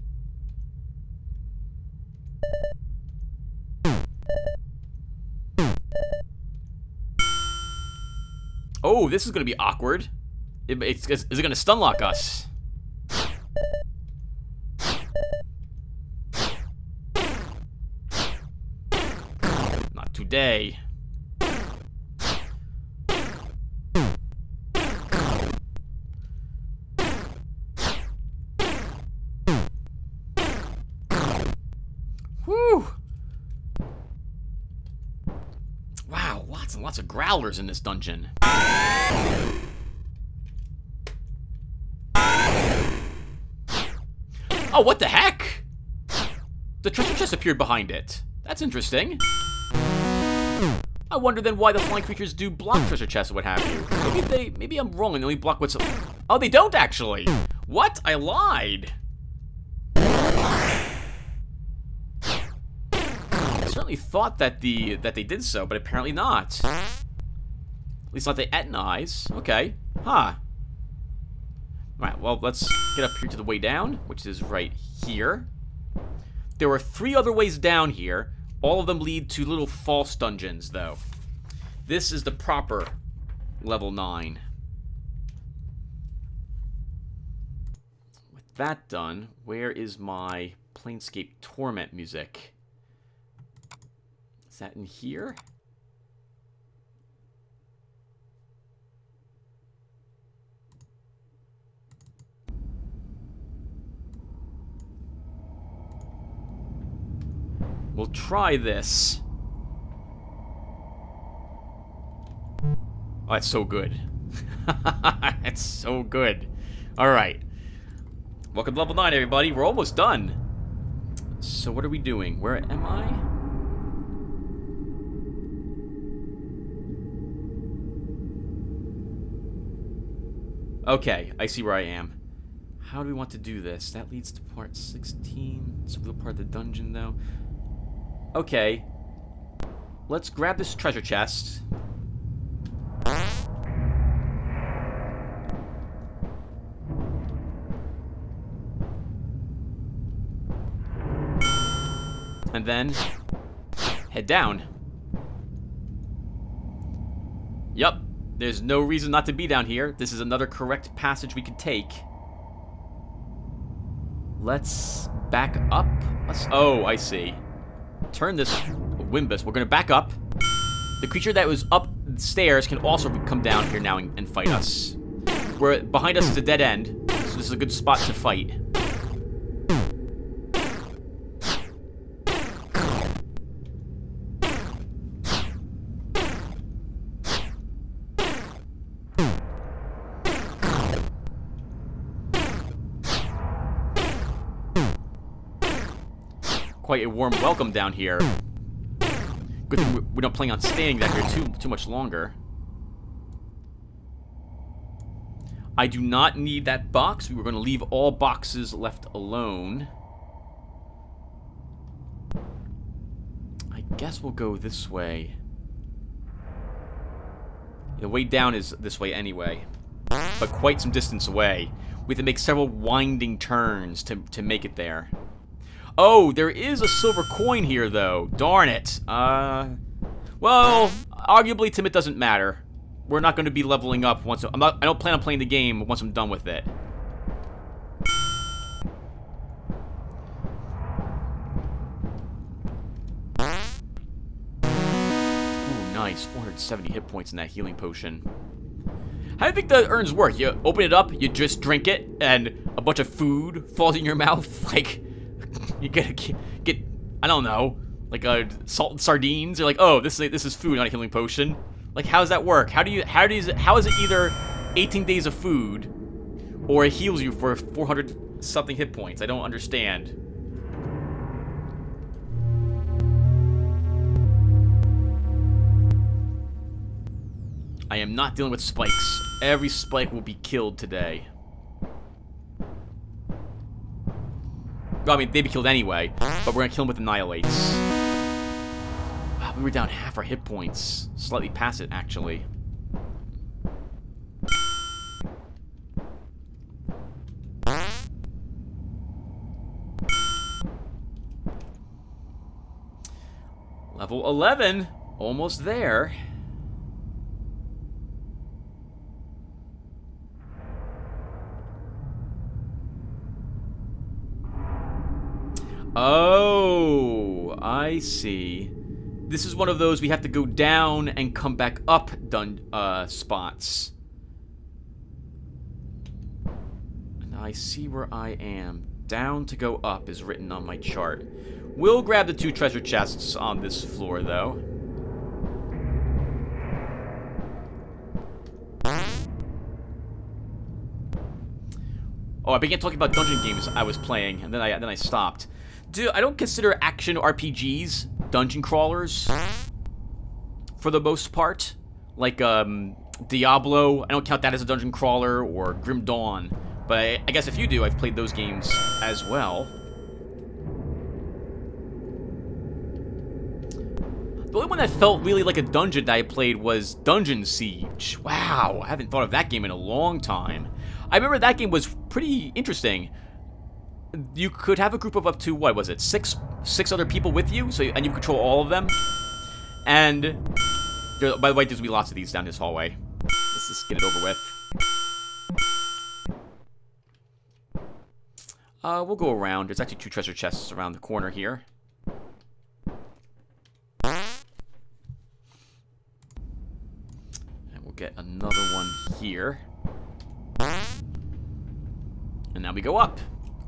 Oh, this is going to be awkward. Is it going to stunlock us? day. Whew. Wow, lots and lots of growlers in this dungeon. Oh, what the heck? The treasure chest appeared behind it. That's interesting. I wonder then why the flying creatures do block treasure chests or what have you. Maybe I'm wrong and they only block what's... Oh, they don't actually. What? I lied. I certainly thought that they did so, but apparently not. At least not the Etnais. Okay. Huh. Alright, well, let's get up here to the way down, which is right here. There are 3 other ways down here. All of them lead to little false dungeons, though. This is the proper level 9. With that done, where is my Planescape Torment music? Is that in here? We'll try this. Oh, that's so good. That's so good. Alright. Welcome to level 9, everybody. We're almost done. So what are we doing? Where am I? Okay, I see where I am. How do we want to do this? That leads to part 16. It's a little part of the dungeon, though. Okay. Let's grab this treasure chest. And then head down. Yup. There's no reason not to be down here. This is another correct passage we could take. Let's back up. Oh, I see. Turn this Wimbus. We're going to back up. The creature that was upstairs can also come down here now and fight us. Behind us is a dead end, so this is a good spot to fight. Quite a warm welcome down here. Good thing we don't plan on staying down here too much longer. I do not need that box. We were going to leave all boxes left alone. I guess we'll go this way. The way down is this way anyway, but quite some distance away. We have to make several winding turns to make it there. Oh, there is a silver coin here, though. Darn it. Well, arguably, Tim, it doesn't matter. We're not going to be leveling up once. I don't plan on playing the game once I'm done with it. Ooh, nice. 470 hit points in that healing potion. How do you think the urns work? You open it up, you just drink it, and a bunch of food falls in your mouth, like... You get I don't know, like salt and sardines. You're like, oh, this is food, not a healing potion. Like, how does that work? How is it either 18 days of food or it heals you for 400 something hit points? I don't understand. I am not dealing with spikes. Every spike will be killed today. Well, I mean, they'd be killed anyway, but we're gonna kill them with Annihilates. Wow, we were down half our hit points. Slightly past it, actually. Level 11. Almost there. Oh, I see. this is one of those we have to go down and come back up spots. And I see where I am. Down to go up is written on my chart. We'll grab the 2 treasure chests on this floor, though. Oh, I began talking about dungeon games I was playing, and then I stopped. Dude, I don't consider action RPGs dungeon crawlers for the most part. Like Diablo, I don't count that as a dungeon crawler, or Grim Dawn. But I guess if you do, I've played those games as well. The only one that felt really like a dungeon that I played was Dungeon Siege. Wow, I haven't thought of that game in a long time. I remember that game was pretty interesting. You could have a group of up to, what was it, six other people with you, and you control all of them. And, by the way, there's going to be lots of these down this hallway. Let's just get it over with. We'll go around. There's actually 2 treasure chests around the corner here. And we'll get another one here. And now we go up.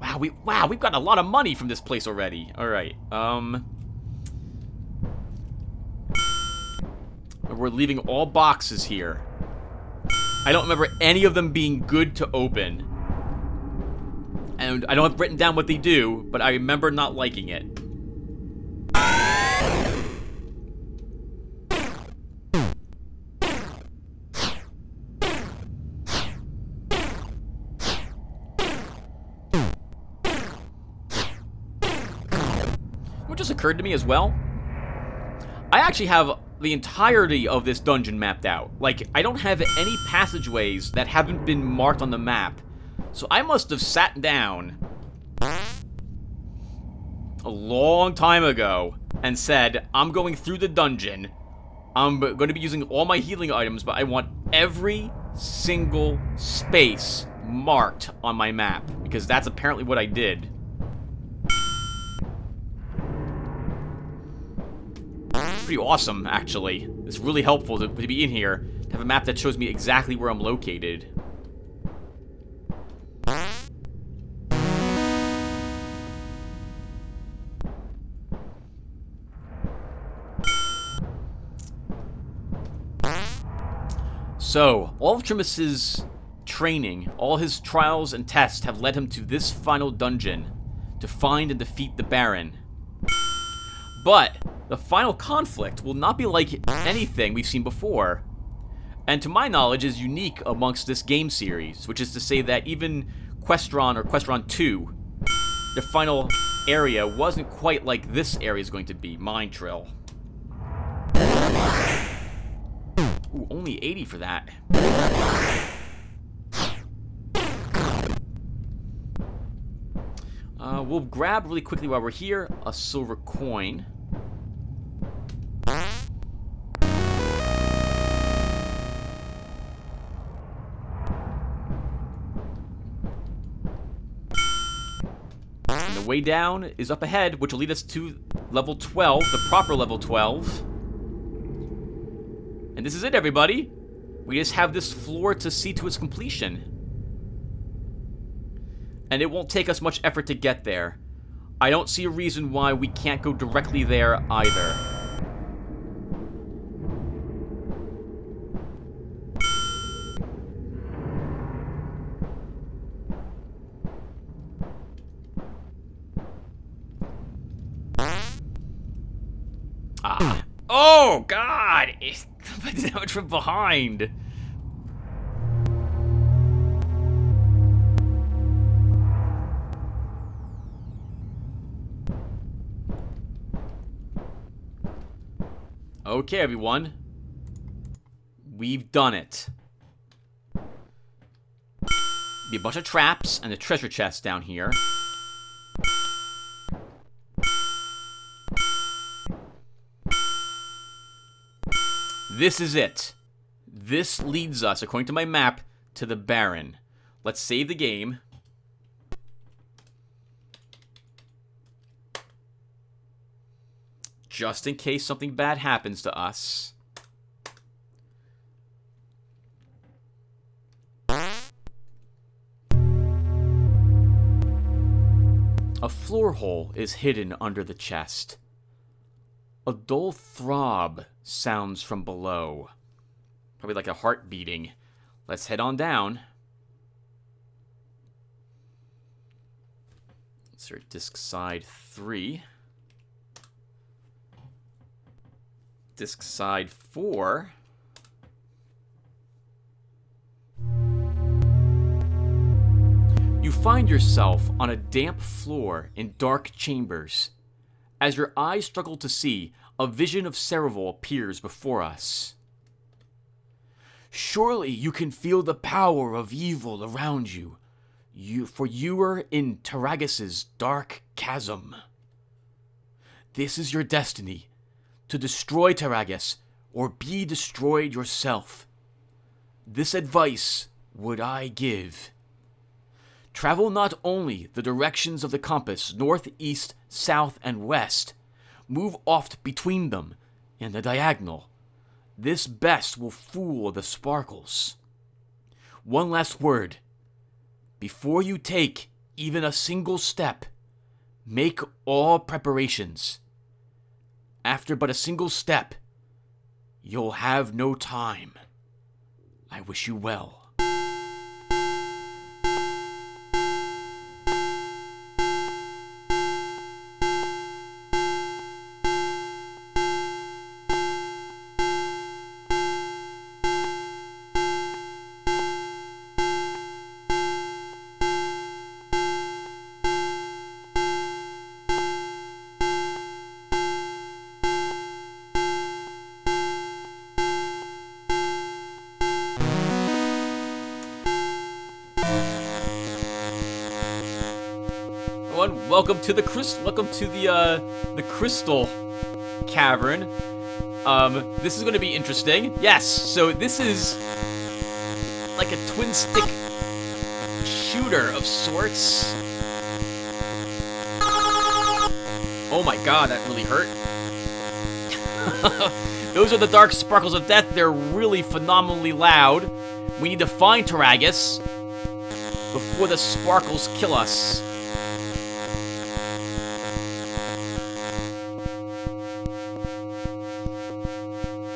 Wow, we've got a lot of money from this place already. All right. We're leaving all boxes here. I don't remember any of them being good to open. And I don't have written down what they do, but I remember not liking it. What just occurred to me as well, I actually have the entirety of this dungeon mapped out. Like, I don't have any passageways that haven't been marked on the map. So I must have sat down a long time ago and said, I'm going through the dungeon. I'm going to be using all my healing items, but I want every single space marked on my map, because that's apparently what I did. Pretty awesome, actually. It's really helpful to be in here, to have a map that shows me exactly where I'm located. So, all of Trimus's training, all his trials and tests have led him to this final dungeon to find and defeat the Baron. But the final conflict will not be like anything we've seen before, and to my knowledge is unique amongst this game series, which is to say that even Questron or Questron 2, the final area wasn't quite like this area is going to be, Mine Trill. Ooh, only 80 for that. We'll grab really quickly while we're here a silver coin. And the way down is up ahead, which will lead us to level 12, the proper level 12. And this is it, everybody. We just have this floor to see to its completion. And it won't take us much effort to get there. I don't see a reason why we can't go directly there either. Ah. Oh, God! It's that much from behind. Okay, everyone. We've done it. Be a bunch of traps and a treasure chest down here. This is it. This leads us, according to my map, to the Baron. Let's save the game. just in case something bad happens to us. A floor hole is hidden under the chest. A dull throb sounds from below. Probably like a heart beating. Let's head on down. Insert disc side 3. Disc side 4. You find yourself on a damp floor in dark chambers. As your eyes struggle to see, a vision of Cerevel appears before us. Surely you can feel the power of evil around you, for you are in Taragas's dark chasm. This is your destiny, to destroy Taragas or be destroyed yourself. This advice would I give. Travel not only the directions of the compass, north, east, south, and west. Move oft between them in the diagonal. This best will fool the sparkles. One last word. Before you take even a single step, make all preparations. After but a single step, you'll have no time. I wish you well. Welcome to the Crystal Cavern. This is going to be interesting. Yes, so this is like a twin stick shooter of sorts. Oh my god, that really hurt. Those are the dark sparkles of death. They're really phenomenally loud. We need to find Taragas before the sparkles kill us.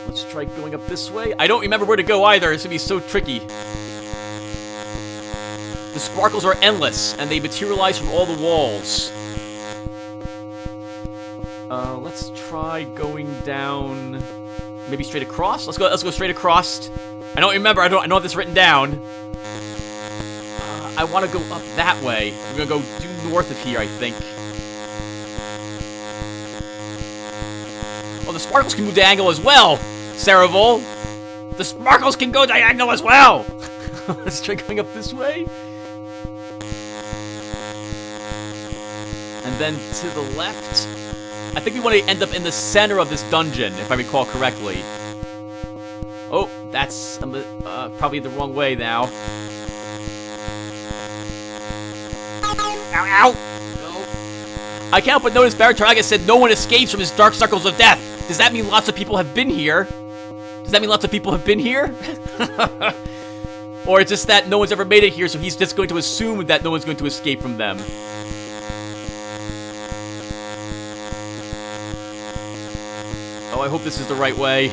Let's try going up this way. I don't remember where to go either. It's gonna be so tricky. The sparkles are endless, and they materialize from all the walls. Let's try going down. Maybe straight across. Let's go straight across. I don't remember. I don't have this written down. I want to go up that way. We're gonna go due north of here, I think. Oh, the sparkles can move diagonal as well. Cerevel, the sparkles can go diagonal as well. Let's try going up this way. And then to the left. I think we want to end up in the center of this dungeon, if I recall correctly. Oh, that's probably the wrong way now. Ow, ow! No. I can't help but notice Baron Taragas said no one escapes from his dark circles of death. Does that mean lots of people have been here? Does that mean lots of people have been here? Or it's just that no one's ever made it here, so he's just going to assume that no one's going to escape from them. Oh, I hope this is the right way.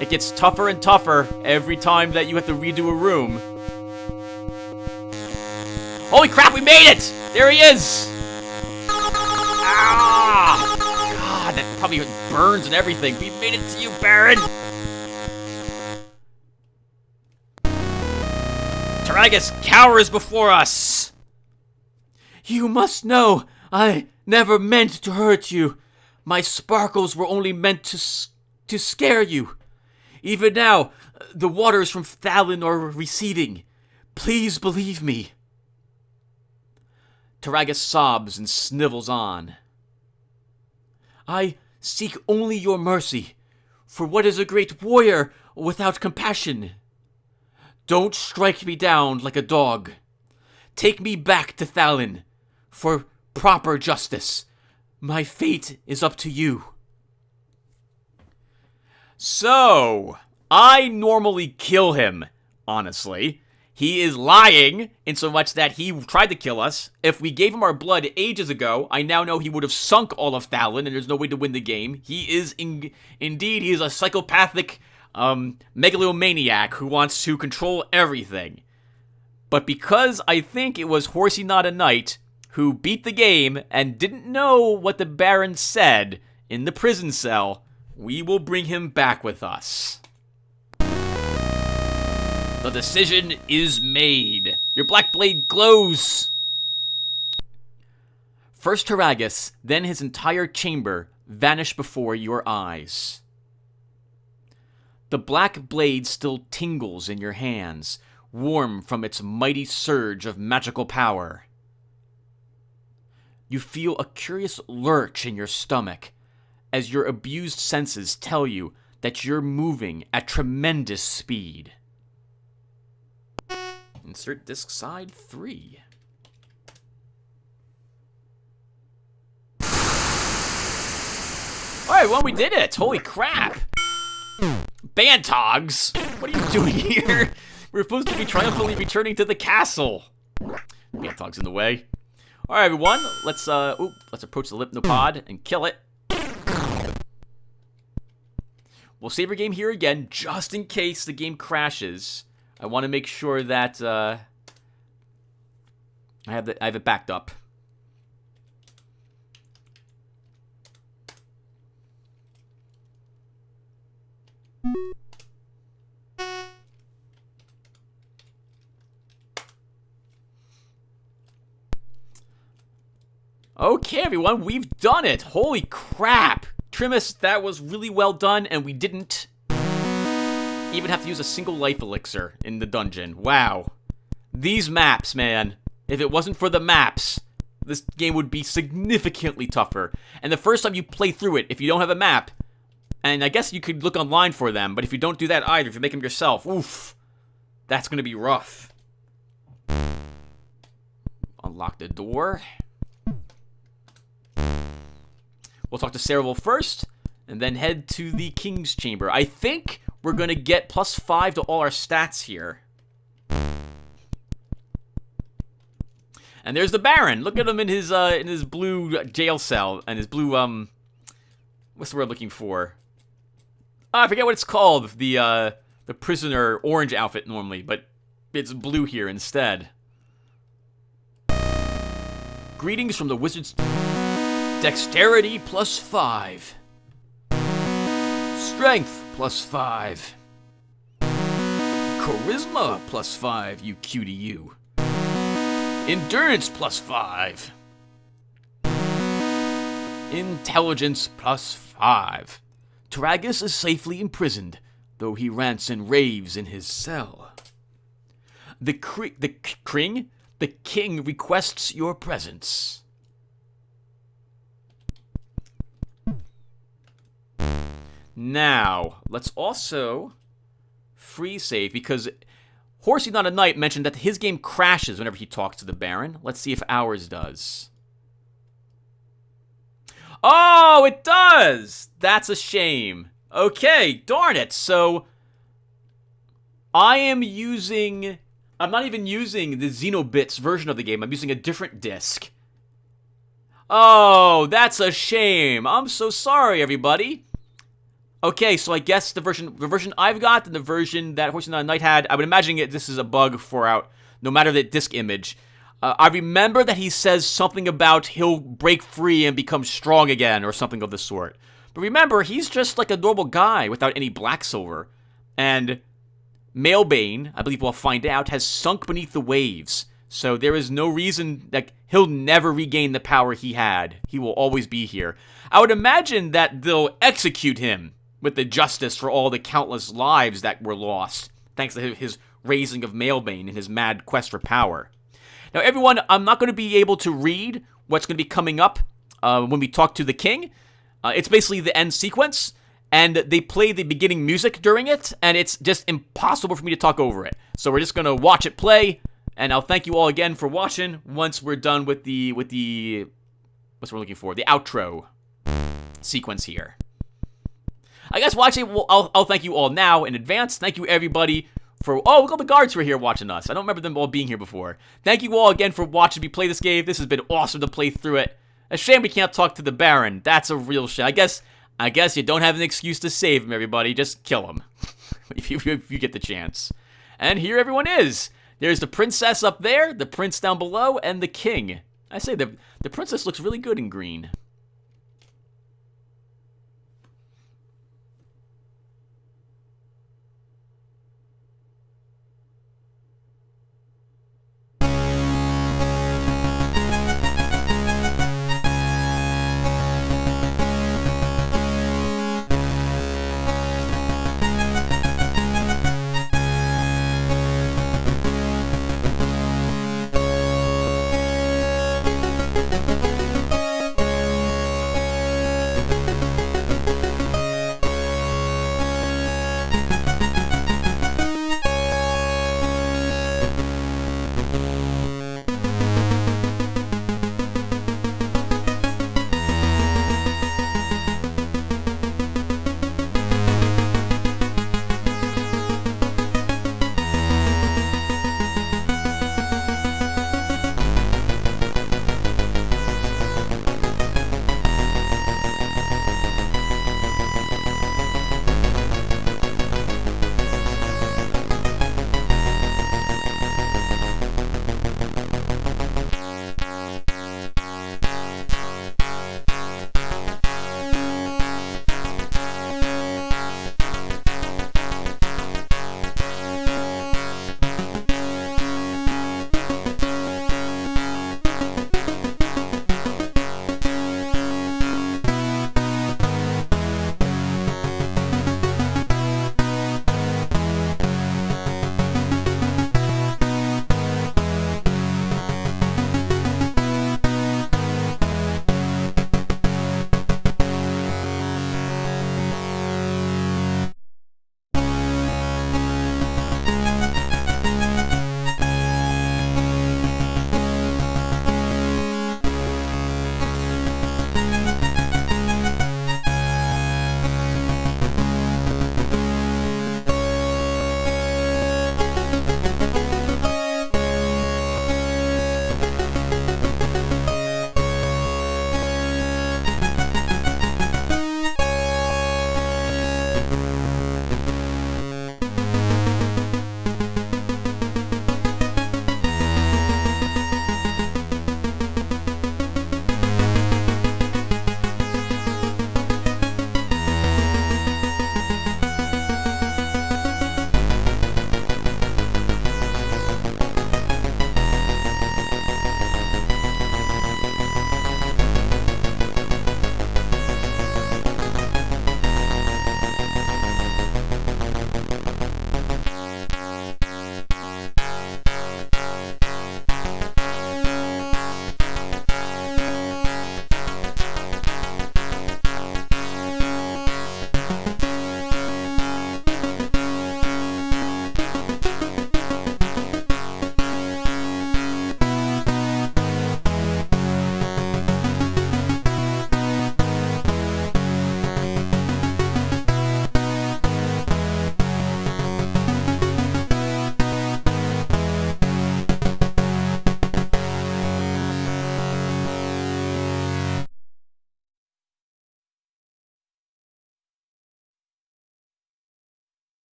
It gets tougher and tougher every time that you have to redo a room. Holy crap, we made it! There he is! Ah! God, that probably burns and everything. We made it to you, Baron! Taragas cowers before us! You must know, I never meant to hurt you. My sparkles were only meant to scare you. Even now, the waters from Thalin are receding. Please believe me. Taragas sobs and snivels on. I seek only your mercy, for what is a great warrior without compassion? Don't strike me down like a dog. Take me back to Thalin for proper justice. My fate is up to you. So, I normally kill him, honestly. He is lying in so much that he tried to kill us. If we gave him our blood ages ago, I now know he would have sunk all of Thallin, and there's no way to win the game. He is, indeed, he is a psychopathic megalomaniac who wants to control everything. But because I think it was Horsey Not a Knight who beat the game and didn't know what the Baron said in the prison cell, we will bring him back with us. The decision is made. Your black blade glows. First Taragus, then his entire chamber vanish before your eyes. The black blade still tingles in your hands, warm from its mighty surge of magical power. You feel a curious lurch in your stomach as your abused senses tell you that you're moving at tremendous speed. Insert disc side 3. Alright, well, we did it! Holy crap! Bantogs! What are you doing here? We're supposed to be triumphantly returning to the castle. Bantogs in the way. Alright, everyone, let's approach the Lipnopod and kill it. We'll save our game here again, just in case the game crashes. I want to make sure that I have it backed up. Okay, everyone, we've done it. Holy crap. Trimus, that was really well done, and we didn't even have to use a single life elixir in the dungeon. Wow. These maps, man. If it wasn't for the maps, this game would be significantly tougher. And the first time you play through it, if you don't have a map, and I guess you could look online for them, but if you don't do that either, if you make them yourself, oof, that's going to be rough. Unlock the door. We'll talk to Cerevel first, and then head to the King's Chamber. I think we're going to get +5 to all our stats here. And there's the Baron. Look at him in his blue jail cell, and his blue, what's the word I'm looking for? Oh, I forget what it's called. The prisoner orange outfit normally, but it's blue here instead. Greetings from the wizard's... Dexterity +5. Strength +5. Charisma +5, you cutie you. Endurance +5. Intelligence +5. Taragus is safely imprisoned, though he rants and raves in his cell. The king requests your presence. Now, let's also free save, because Horsey Not a Knight mentioned that his game crashes whenever he talks to the Baron. Let's see if ours does. Oh, it does! That's a shame. Okay, darn it. So, I'm not even using the Xenobits version of the game. I'm using a different disc. Oh, that's a shame. I'm so sorry, everybody. Okay, so I guess the version I've got and the version that Horsey Not a Knight had, I would imagine this is a bug no matter the disc image. I remember that he says something about he'll break free and become strong again or something of the sort. But remember, he's just like a normal guy without any Blacksilver. And Mailbane, I believe we'll find out, has sunk beneath the waves. So there is no reason that he'll never regain the power he had. He will always be here. I would imagine that they'll execute him with the justice for all the countless lives that were lost, thanks to his raising of Mailbane and his mad quest for power. Now, everyone, I'm not going to be able to read what's going to be coming up when we talk to the king. It's basically the end sequence, and they play the beginning music during it, and it's just impossible for me to talk over it. So we're just going to watch it play, and I'll thank you all again for watching once we're done with the what's we're looking for, the outro sequence here. I guess watching, well, I'll thank you all now in advance. Thank you, everybody, for... Oh, look at all the guards who are here watching us. I don't remember them all being here before. Thank you all again for watching me play this game. This has been awesome to play through it. A shame we can't talk to the Baron. That's a real shame. I guess you don't have an excuse to save him, everybody. Just kill him. if you get the chance. And here everyone is. There's the princess up there, the prince down below, and the king. I say the princess looks really good in green.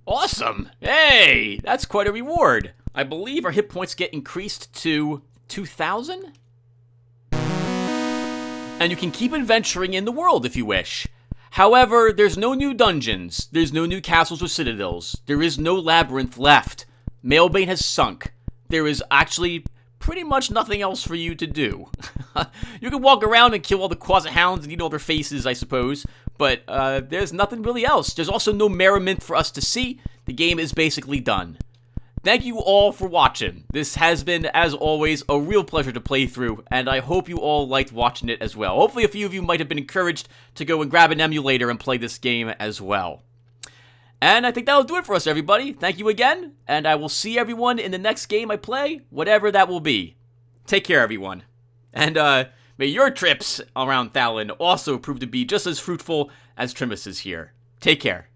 Awesome! Hey, that's quite a reward. I believe our hit points get increased to 2,000? And you can keep adventuring in the world if you wish. However, there's no new dungeons, there's no new castles or citadels, there is no labyrinth left. Mailbane has sunk. There is actually pretty much nothing else for you to do. You can walk around and kill all the Quasit Hounds and eat all their faces, I suppose, but there's nothing really else. There's also no merriment for us to see. The game is basically done. Thank you all for watching. This has been, as always, a real pleasure to play through, and I hope you all liked watching it as well. Hopefully a few of you might have been encouraged to go and grab an emulator and play this game as well. And I think that'll do it for us, everybody. Thank you again, and I will see everyone in the next game I play, whatever that will be. Take care, everyone. And maybe May your trips around Thallin also prove to be just as fruitful as Trimus's here. Take care.